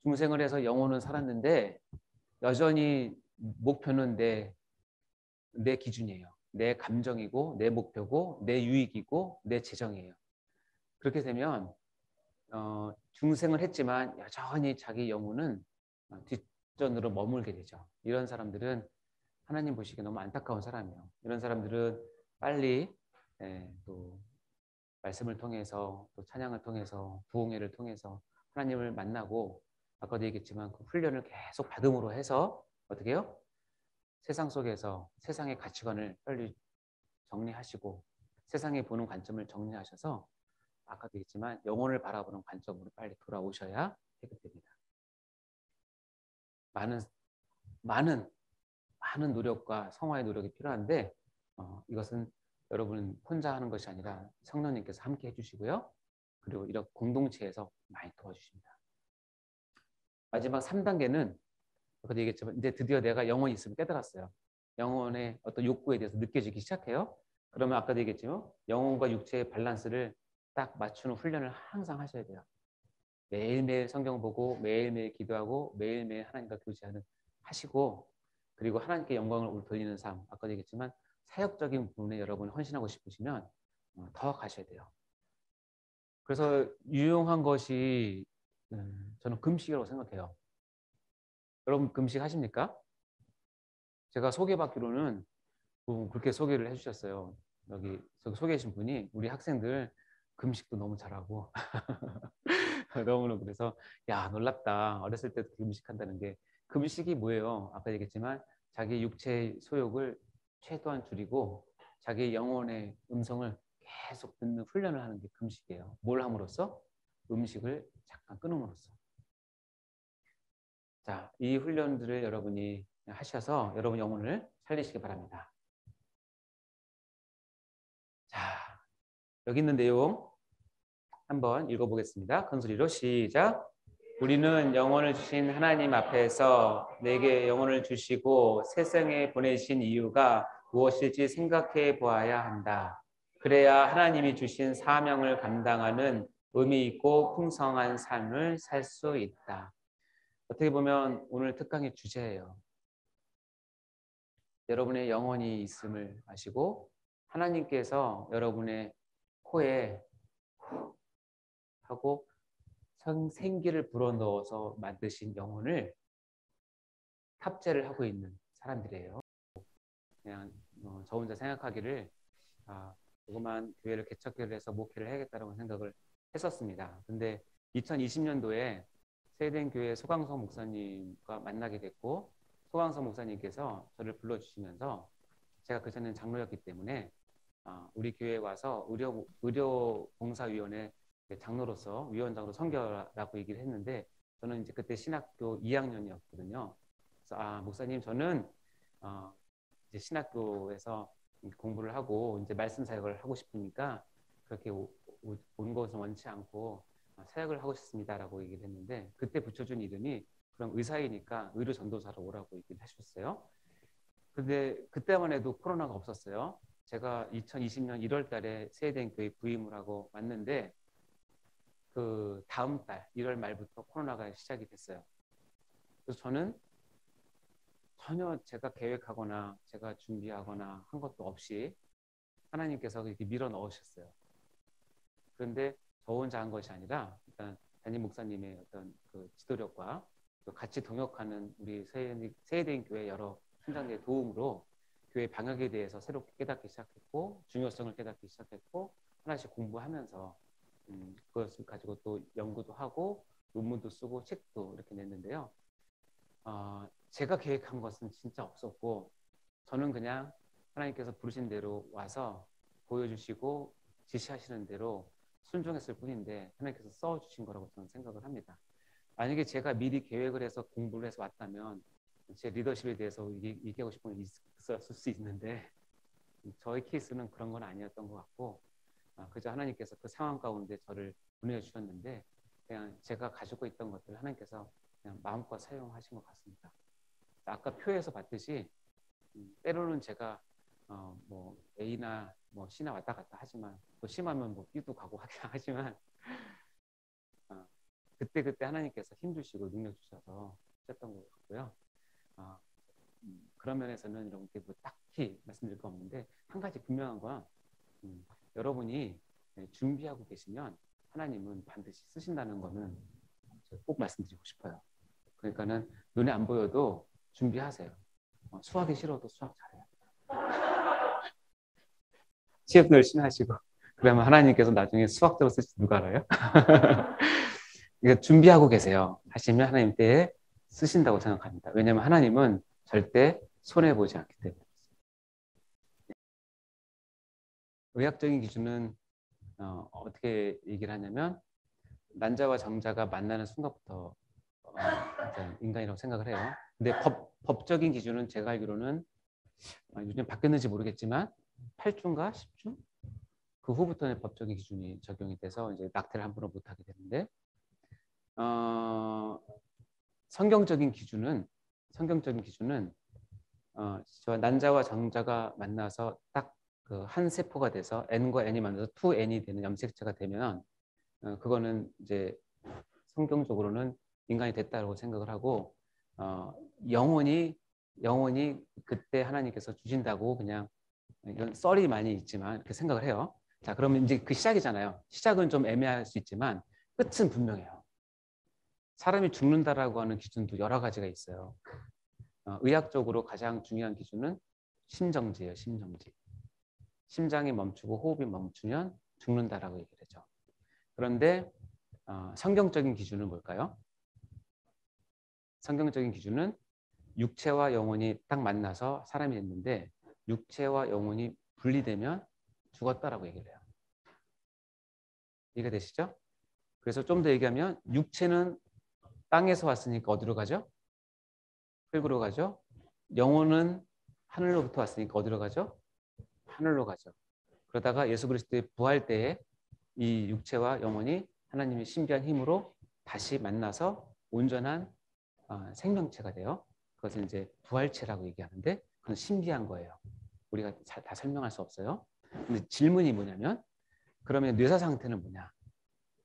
중생을 해서 영혼은 살았는데 여전히 목표는 내 기준이에요. 내 감정이고 내 목표고 내 유익이고 내 재정이에요. 그렇게 되면 중생을 했지만 여전히 자기 영혼은 뒷전으로 머물게 되죠. 이런 사람들은 하나님 보시기에 너무 안타까운 사람이에요. 이런 사람들은 빨리 또 말씀을 통해서 또 찬양을 통해서 부흥회를 통해서 하나님을 만나고 아까도 얘기했지만 그 훈련을 계속 받음으로 해서 어떻게 해요? 세상 속에서 세상의 가치관을 빨리 정리하시고 세상에 보는 관점을 정리하셔서 아까도 얘기했지만 영혼을 바라보는 관점으로 빨리 돌아오셔야 해결됩니다. 많은 노력과 성화의 노력이 필요한데 이것은 여러분 혼자 하는 것이 아니라 성령님께서 함께 해주시고요. 그리고 이런 공동체에서 많이 도와주십니다. 마지막 3단계는 아까도 얘기했지만 이제 드디어 내가 영혼이 있음을 깨달았어요. 영혼의 어떤 욕구에 대해서 느껴지기 시작해요. 그러면 아까도 얘기했지만 영혼과 육체의 밸런스를 딱 맞추는 훈련을 항상 하셔야 돼요. 매일매일 성경 보고 매일매일 기도하고 매일매일 하나님과 교제하는 하시고 그리고 하나님께 영광을 돌리는 삶 아까도 얘기했지만 사역적인 부분에 여러분이 헌신하고 싶으시면 더 가셔야 돼요. 그래서 유용한 것이 저는 금식이라고 생각해요. 여러분 금식 하십니까? 제가 소개받기로는 그렇게 소개를 해주셨어요. 여기 소개해주신 분이 우리 학생들 금식도 너무 잘하고 너무너무 그래서 야 놀랍다. 어렸을 때도 금식한다는 게 금식이 뭐예요? 아까 얘기했지만 자기 육체의 소욕을 최소한 줄이고 자기 영혼의 음성을 계속 듣는 훈련을 하는 게 금식이에요. 뭘 함으로써? 음식을 잠깐 끊음으로써. 자, 이 훈련들을 여러분이 하셔서 여러분 영혼을 살리시기 바랍니다. 여기 있는 내용 한번 읽어보겠습니다. 큰 소리로 시작. 우리는 영혼을 주신 하나님 앞에서 내게 영혼을 주시고 세상에 보내신 이유가 무엇일지 생각해 보아야 한다. 그래야 하나님이 주신 사명을 감당하는 의미 있고 풍성한 삶을 살 수 있다. 어떻게 보면 오늘 특강의 주제예요. 여러분의 영혼이 있음을 아시고 하나님께서 여러분의 코에 하고 생기를 불어넣어서 만드신 영혼을 탑재를 하고 있는 사람들이에요. 그냥 저 혼자 생각하기를 조그만 교회를 개척교회를 해서 목회를 해야겠다라고 생각을 했었습니다. 근데 2020년도에 세대교회 소강성 목사님과 만나게 됐고 소강성 목사님께서 저를 불러주시면서 제가 그전에는 장로였기 때문에 우리 교회에 와서 의료봉사위원회 장로로서 위원장으로 섬겨라고 얘기를 했는데 저는 이제 그때 신학교 2학년이었거든요. 그래서 목사님 저는 이제 신학교에서 공부를 하고 이제 말씀 사역을 하고 싶으니까 그렇게 온 것은 원치 않고 사역을 하고 싶습니다라고 얘기를 했는데 그때 붙여준 이름이 그럼 의사이니까 의료 전도사로 오라고 얘기를 하셨어요. 근데 그때만 해도 코로나가 없었어요. 제가 2020년 1월 달에 세대교회 부임을 하고 왔는데 그 다음 달 1월 말부터 코로나가 시작이 됐어요. 그래서 저는 전혀 제가 계획하거나 제가 준비하거나 한 것도 없이 하나님께서 이렇게 밀어 넣으셨어요. 그런데 저 혼자 한 것이 아니라 일단 담임 목사님의 어떤 그 지도력과 또 같이 동역하는 우리 세대인 교회 여러 팀장들의 도움으로 교회 방역에 대해서 새롭게 깨닫기 시작했고 중요성을 깨닫기 시작했고 하나씩 공부하면서 그것을 가지고 또 연구도 하고 논문도 쓰고 책도 이렇게 냈는데요. 제가 계획한 것은 진짜 없었고 저는 그냥 하나님께서 부르신 대로 와서 보여주시고 지시하시는 대로 순종했을 뿐인데 하나님께서 써주신 거라고 저는 생각을 합니다. 만약에 제가 미리 계획을 해서 공부를 해서 왔다면 제 리더십에 대해서 얘기하고 싶은 게 있었을 수 있는데 저의 케이스는 그런 건 아니었던 것 같고 그저 하나님께서 그 상황 가운데 저를 보내주셨는데 그냥 제가 가지고 있던 것들 하나님께서 그냥 마음껏 사용하신 것 같습니다. 아까 표에서 봤듯이 때로는 제가 뭐 A나 뭐 C나 왔다 갔다 하지만 또 심하면 뭐 B도 가고 하지만 그때 하나님께서 힘주시고 능력 주셔서 하셨던 것 같고요. 그런 면에서는 이렇게 뭐 딱히 말씀드릴 거 없는데 한 가지 분명한 건 여러분이 준비하고 계시면 하나님은 반드시 쓰신다는 거는 꼭 말씀드리고 싶어요. 그러니까는 눈에 안 보여도 준비하세요. 수학이 싫어도 수학 잘해요. 시험도 열심히 하시고 그러면 하나님께서 나중에 수학적으로 쓰실지 누가 알아요? 그러니까 준비하고 계세요. 하시면 하나님 때에 쓰신다고 생각합니다. 왜냐하면 하나님은 절대 손해보지 않기 때문에. 의학적인 기준은 어떻게 얘기를 하냐면 난자와 정자가 만나는 순간부터 인간이라고 생각을 해요. 근데 법적인 기준은 제가 알기로는 요즘 바뀌었는지 모르겠지만 8주인가 10주? 그 후부터는 법적인 기준이 적용이 돼서 이제 낙태를 함부로 못하게 되는데 성경적인 기준은 저 난자와 정자가 만나서 딱 그 한 세포가 돼서 N과 N이 만나서 2N이 되는 염색체가 되면 그거는 이제 성경적으로는 인간이 됐다고 생각을 하고 영혼이 그때 하나님께서 주신다고 그냥 이런 썰이 많이 있지만 이렇게 생각을 해요. 자, 그러면 이제 그 시작이잖아요. 시작은 좀 애매할 수 있지만 끝은 분명해요. 사람이 죽는다라고 하는 기준도 여러 가지가 있어요. 의학적으로 가장 중요한 기준은 심정지예요. 심장이 멈추고 호흡이 멈추면 죽는다라고 얘기를 하죠. 그런데 성경적인 기준은 뭘까요? 성경적인 기준은 육체와 영혼이 딱 만나서 사람이 됐는데 육체와 영혼이 분리되면 죽었다라고 얘기를 해요. 이해가 되시죠? 그래서 좀 더 얘기하면 육체는 땅에서 왔으니까 어디로 가죠? 흙으로 가죠. 영혼은 하늘로부터 왔으니까 어디로 가죠? 하늘로 가죠. 그러다가 예수 그리스도의 부활 때에 이 육체와 영혼이 하나님의 신비한 힘으로 다시 만나서 온전한 생명체가 돼요. 그것을 이제 부활체라고 얘기하는데 그건 신비한 거예요. 우리가 다 설명할 수 없어요. 근데 질문이 뭐냐면 그러면 뇌사 상태는 뭐냐?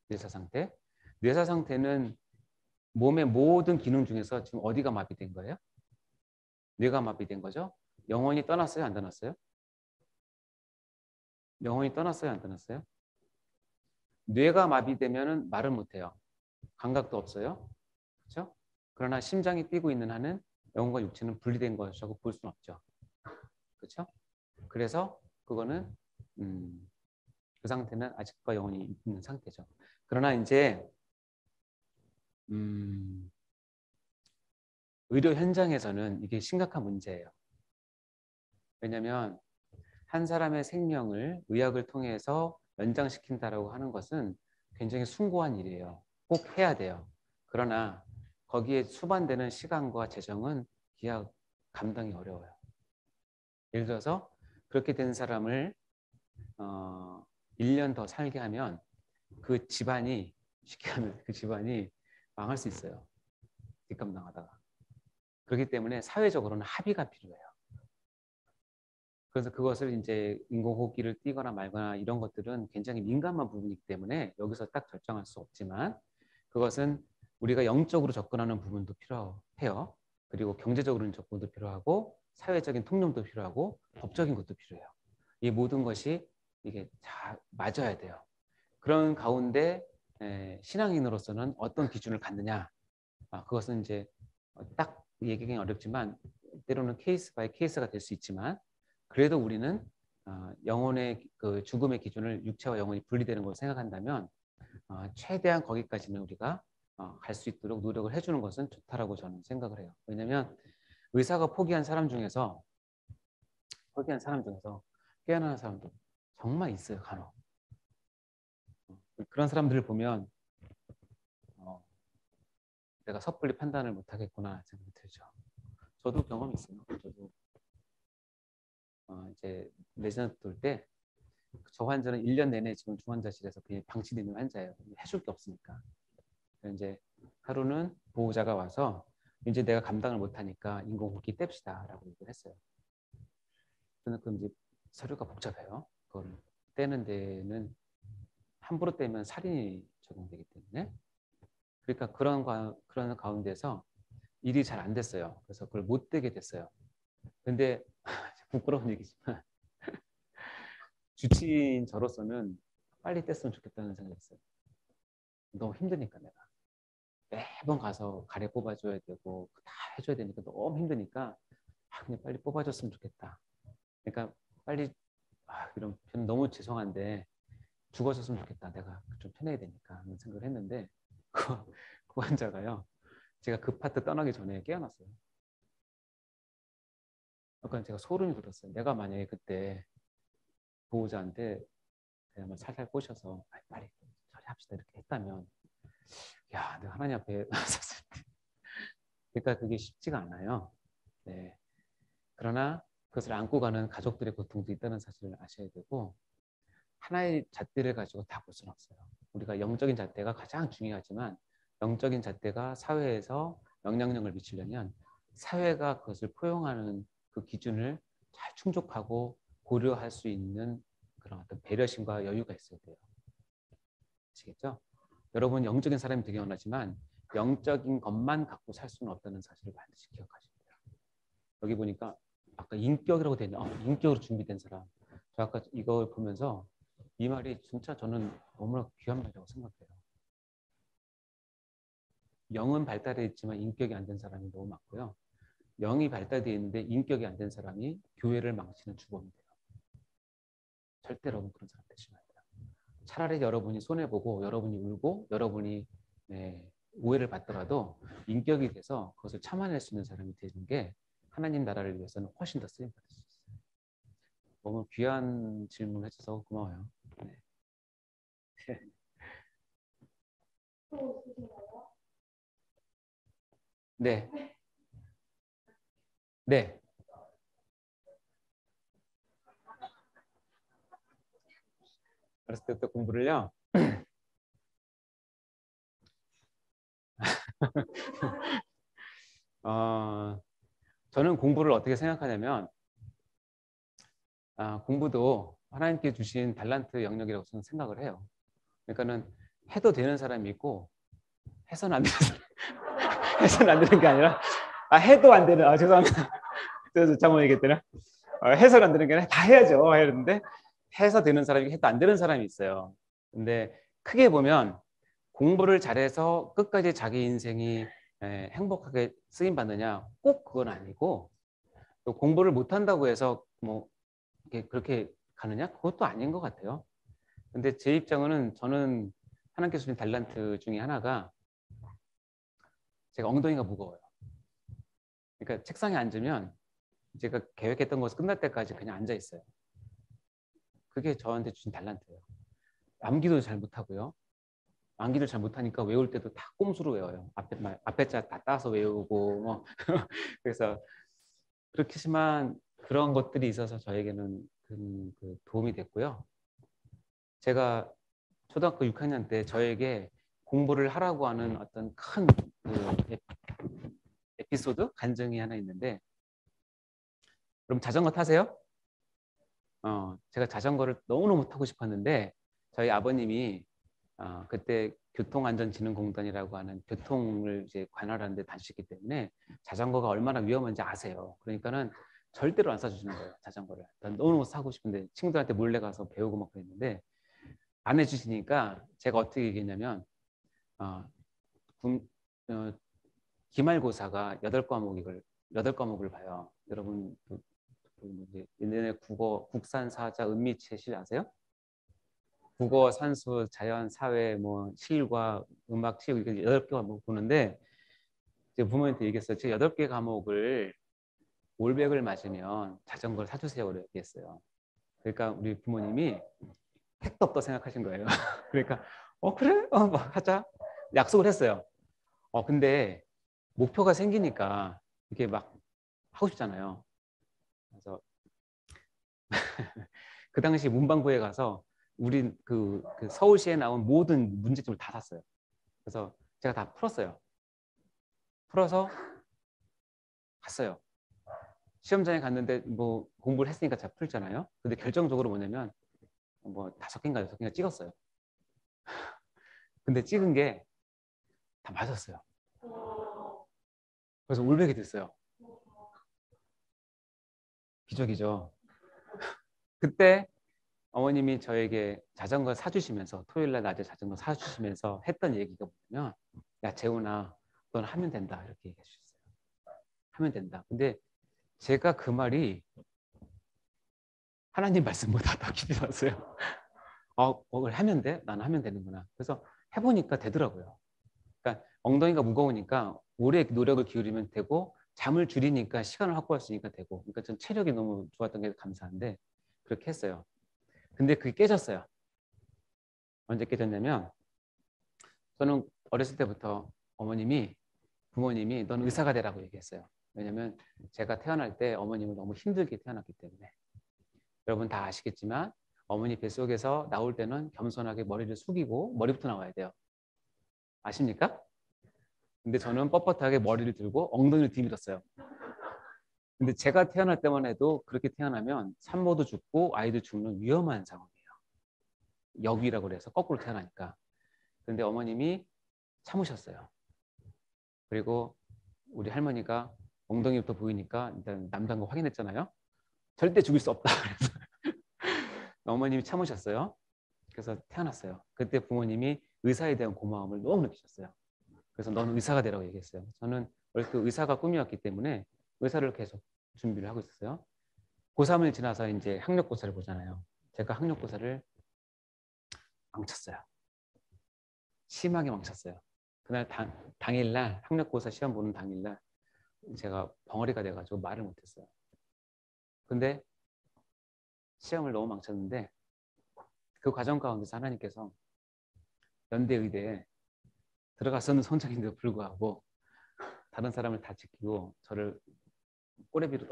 뇌사 상태. 뇌사 상태는 몸의 모든 기능 중에서 지금 어디가 마비된 거예요? 뇌가 마비된 거죠. 영혼이 떠났어요? 안 떠났어요? 영혼이 떠났어요? 안 떠났어요? 뇌가 마비되면 말을 못해요. 감각도 없어요. 그렇죠? 그러나 심장이 뛰고 있는 한은 영혼과 육체는 분리된 것이라고 볼 수는 없죠. 그렇죠? 그래서 그거는 그 상태는 아직과 영혼이 있는 상태죠. 그러나 이제 의료 현장에서는 이게 심각한 문제예요. 왜냐하면 한 사람의 생명을 의학을 통해서 연장시킨다라고 하는 것은 굉장히 숭고한 일이에요. 꼭 해야 돼요. 그러나 거기에 수반되는 시간과 재정은 기약 감당이 어려워요. 예를 들어서 그렇게 된 사람을 1년 더 살게 하면 그 집안이 쉽게 하면 그 집안이 망할 수 있어요. 뒷감당하다가. 그렇기 때문에 사회적으로는 합의가 필요해요. 그래서 그것을 이제 인공호흡기를 띄거나 말거나 이런 것들은 굉장히 민감한 부분이기 때문에 여기서 딱 결정할 수 없지만 그것은 우리가 영적으로 접근하는 부분도 필요해요. 그리고 경제적으로는 접근도 필요하고 사회적인 통념도 필요하고 법적인 것도 필요해요. 이 모든 것이 이게 다 맞아야 돼요. 그런 가운데 신앙인으로서는 어떤 기준을 갖느냐 그것은 이제 딱 얘기하기 어렵지만 때로는 케이스 바이 케이스가 될 수 있지만 그래도 우리는 영혼의 그 죽음의 기준을 육체와 영혼이 분리되는 걸 생각한다면 최대한 거기까지는 우리가 갈 수 있도록 노력을 해주는 것은 좋다라고 저는 생각을 해요. 왜냐하면 의사가 포기한 사람 중에서 깨어나는 사람도 정말 있어요. 간혹. 그런 사람들을 보면 내가 섣불리 판단을 못하겠구나 생각이 들죠. 저도 경험이 있어요. 저도 이제 레지던트 돌 때 저 환자는 1년 내내 지금 중환자실에서 그냥 방치되어 있는 환자예요. 해줄 게 없으니까. 이제 하루는 보호자가 와서 이제 내가 감당을 못하니까 인공호흡기 뗍시다라고 얘기를 했어요. 저는 그 이제 서류가 복잡해요. 그걸 떼는 데는 함부로 떼면 살인이 적용되기 때문에 그러니까 그런 가운데서 일이 잘 안 됐어요. 그래서 그걸 못 떼게 됐어요. 근데 부끄러운 얘기지만 주치인 저로서는 빨리 뗐으면 좋겠다는 생각이 있어요. 너무 힘드니까 내가 매번 가서 가래 뽑아줘야 되고 다 해줘야 되니까 너무 힘드니까 그냥 빨리 뽑아줬으면 좋겠다. 그러니까 빨리 이런 편 너무 죄송한데 죽어줬으면 좋겠다. 내가 좀 편해야 되니까 하는 생각을 했는데 그 환자가요. 제가 그 파트 떠나기 전에 깨어났어요. 그러니까 제가 소름이 돋았어요. 내가 만약에 그때 보호자한테 그냥 살살 꼬셔서 빨리 처리합시다 이렇게 했다면 야, 내가 하나님 앞에 섰을 때 그러니까 그게 쉽지가 않아요. 네. 그러나 그것을 안고 가는 가족들의 고통도 있다는 사실을 아셔야 되고 하나의 잣대를 가지고 다 볼 수는 없어요. 우리가 영적인 잣대가 가장 중요하지만 영적인 잣대가 사회에서 영향력을 미치려면 사회가 그것을 포용하는 그 기준을 잘 충족하고 고려할 수 있는 그런 어떤 배려심과 여유가 있어야 돼요. 아시겠죠? 여러분 영적인 사람이 되게 원하지만 영적인 것만 갖고 살 수는 없다는 사실을 반드시 기억하셔야 돼요. 여기 보니까 아까 인격이라고 되어 있는 인격으로 준비된 사람. 저 아까 이걸 보면서 이 말이 진짜 저는 너무나 귀한 말이라고 생각해요. 영은 발달해 있지만 인격이 안 된 사람이 너무 많고요. 영이 발달되어 있는데 인격이 안 된 사람이 교회를 망치는 주범이 돼요. 절대 여러분 그런 사람 되시면 안 돼요. 차라리 여러분이 손해보고 여러분이 울고 여러분이 오해를 받더라도 인격이 돼서 그것을 참아낼 수 있는 사람이 되는 게 하나님 나라를 위해서는 훨씬 더 쓰임받을 수 있어요. 너무 귀한 질문 해줘서 고마워요. 네. 네. 네. 어렸을 때부터 공부를요. 저는 공부를 어떻게 생각하냐면 공부도 하나님께 주신 달란트 영역이라고 저는 생각을 해요. 그러니까는 해도 되는 사람이 있고 해서는 안 되는 사람, 해서는 안 되는 게 아니라 해도 안 되는 죄송합니다. 그래서 잘못 얘기했더라. 해서는 안 되는 게 아니라 다 해야죠. 했는데 해서 되는 사람이 해도 안 되는 사람이 있어요. 근데 크게 보면 공부를 잘해서 끝까지 자기 인생이 행복하게 쓰임 받느냐 꼭 그건 아니고 또 공부를 못한다고 해서 뭐 그렇게 가느냐 그것도 아닌 것 같아요. 근데 제 입장은 저는 하나님께서 주신 달란트 중에 하나가 제가 엉덩이가 무거워요. 그러니까 책상에 앉으면 제가 계획했던 것을 끝날 때까지 그냥 앉아 있어요. 그게 저한테 주신 달란트예요. 암기도 잘 못하고요. 암기를 잘 못하니까 외울 때도 다 꼼수로 외워요. 앞에 자 다 따서 외우고 뭐 그래서 그렇지만 그런 것들이 있어서 저에게는 그 도움이 됐고요. 제가 초등학교 6학년 때 저에게 공부를 하라고 하는 어떤 큰 에피소드, 간증이 하나 있는데 그럼 자전거 타세요? 제가 자전거를 너무너무 타고 싶었는데 저희 아버님이 그때 교통안전진흥공단이라고 하는 교통을 이제 관할하는 데 다니셨기 때문에 자전거가 얼마나 위험한지 아세요. 그러니까는 절대로 안 사주시는 거예요, 자전거를. 난 너무너무 사고 싶은데 친구들한테 몰래 가서 배우고 막 그랬는데 안 해주시니까 제가 어떻게 얘기했냐면 기말고사가 8과목을 봐요. 여러분 옛날에 국산 사자 은미채실 아세요? 국어, 산수, 자연, 사회, 뭐 실과, 음악, 체육 이렇게 8개 과목 보는데 제가 부모님한테 얘기했어요. 제 8개 과목을 올백을 맞으면 자전거를 사주세요. 그렇게 얘기했어요. 그러니까 우리 부모님이 택도 없다 생각하신 거예요. 그러니까 그래? 뭐 하자. 약속을 했어요. 근데 목표가 생기니까 이게 막 하고 싶잖아요. 그래서 그 당시 문방구에 가서 우리 그 서울시에 나온 모든 문제점을 다 샀어요. 그래서 제가 다 풀었어요. 풀어서 갔어요. 시험장에 갔는데 뭐 공부를 했으니까 잘 풀잖아요. 근데 결정적으로 뭐냐면 뭐 5개인가 6개인가 찍었어요. 근데 찍은 게 다 맞았어요. 그래서 올백이 됐어요. 기적이죠. 그때 어머님이 저에게 자전거 사주시면서 토요일 날 낮에 자전거 사주시면서 했던 얘기가 뭐냐면 야 재훈아 넌 하면 된다 이렇게 얘기해 주셨어요. 하면 된다. 근데 제가 그 말이 하나님 말씀보다 더 깊이 왔어요. 그걸 하면 돼? 나는 하면 되는구나. 그래서 해보니까 되더라고요. 그러니까 엉덩이가 무거우니까 오래 노력을 기울이면 되고 잠을 줄이니까 시간을 확보할 수 있으니까 되고 그러니까 전 체력이 너무 좋았던 게 감사한데 그렇게 했어요. 근데 그게 깨졌어요. 언제 깨졌냐면 저는 어렸을 때부터 부모님이 넌 의사가 되라고 얘기했어요. 왜냐면 제가 태어날 때 어머님은 너무 힘들게 태어났기 때문에 여러분 다 아시겠지만 어머니 뱃속에서 나올 때는 겸손하게 머리를 숙이고 머리부터 나와야 돼요. 아십니까? 근데 저는 뻣뻣하게 머리를 들고 엉덩이를 뒤밀었어요. 근데 제가 태어날 때만 해도 그렇게 태어나면 산모도 죽고 아이도 죽는 위험한 상황이에요. 역위라고 그래서 거꾸로 태어나니까. 근데 어머님이 참으셨어요. 그리고 우리 할머니가 엉덩이부터 보이니까 일단 남자인 거 확인했잖아요. 절대 죽일 수 없다. 그래서 어머님이 참으셨어요. 그래서 태어났어요. 그때 부모님이 의사에 대한 고마움을 너무 느끼셨어요. 그래서 너는 의사가 되라고 얘기했어요. 저는 어렸을 때 의사가 꿈이었기 때문에 의사를 계속 준비를 하고 있었어요. 고3을 지나서 이제 학력고사를 보잖아요. 제가 학력고사를 망쳤어요. 심하게 망쳤어요. 그날 당일날 학력고사 시험 보는 당일날 제가 벙어리가 돼가지고 말을 못했어요. 근데 시험을 너무 망쳤는데 그 과정 가운데서 하나님께서 연대 의대에 들어갔었는 선장인데도 불구하고 다른 사람을 다 지키고 저를 꼬레비로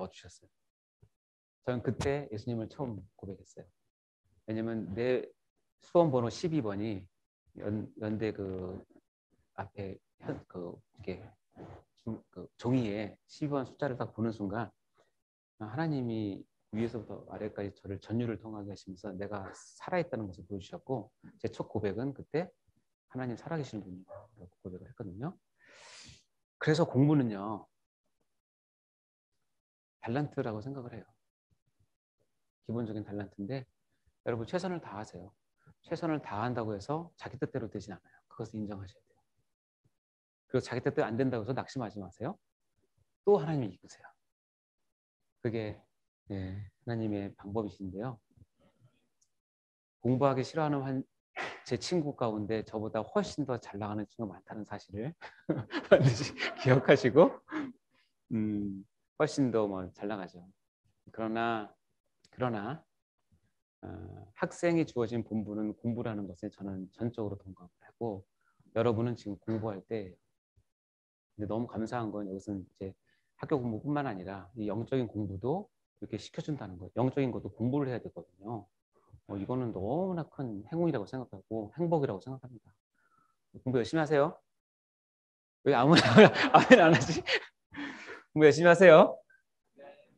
수험 번호 12번이 연대 그 앞에 이게 그 종이에 12번 숫자를 딱 보는 순간 하나님이 위에서부터 아래까지 저를 전율을 통하게 하시면서 내가 살아있다는 것을 보여주셨고 제 첫 고백은 그때 하나님 살아계시는 분이라고 고백을 했거든요. 그래서 공부는요. 달란트라고 생각을 해요. 기본적인 달란트인데 여러분 최선을 다하세요. 최선을 다한다고 해서 자기 뜻대로 되진 않아요. 그것을 인정하셔야 돼요. 그리고 자기 뜻대로 안 된다고 해서 낙심하지 마세요. 또 하나님이 이끄세요. 그게 하나님의 방법이신데요. 공부하기 싫어하는 제 친구 가운데 저보다 훨씬 더 잘 나가는 친구가 많다는 사실을 반드시 기억하시고 훨씬 더 뭐 잘 나가죠. 그러나 학생이 주어진 본분은 공부라는 것에 저는 전적으로 동감을 하고 여러분은 지금 공부할 때 근데 너무 감사한 건 여기서는 이제 학교 공부뿐만 아니라 이 영적인 공부도 이렇게 시켜준다는 거. 영적인 것도 공부를 해야 되거든요. 이거는 너무나 큰 행운이라고 생각하고 행복이라고 생각합니다. 공부 열심히 하세요. 왜 아무나 안 하지? 공부 열심히 하세요.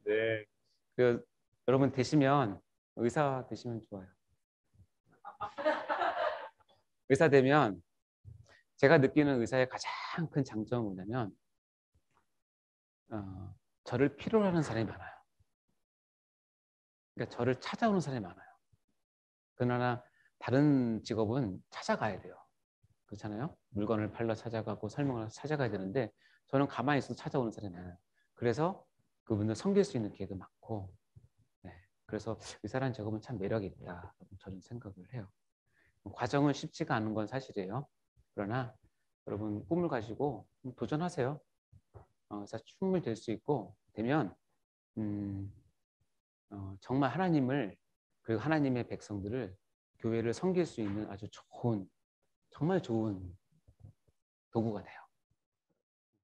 네. 여러분 되시면 의사 되시면 좋아요. 의사 되면 제가 느끼는 의사의 가장 큰 장점은 뭐냐면 저를 필요로 하는 사람이 많아요. 그러니까 저를 찾아오는 사람이 많아요. 그러나 다른 직업은 찾아가야 돼요. 그렇잖아요. 물건을 팔러 찾아가고 설명을 찾아가야 되는데 저는 가만히 있어도 찾아오는 사람이 많아요. 그래서 그분을 섬길 수 있는 기회도 많고 그래서 의사라는 직업은 참 매력이 있다. 저는 생각을 해요. 과정은 쉽지가 않은 건 사실이에요. 그러나 여러분 꿈을 가지고 도전하세요. 그래서 충분히 될 수 있고 되면 정말 하나님을 그리고 하나님의 백성들을 교회를 섬길 수 있는 아주 좋은 정말 좋은 도구가 돼요.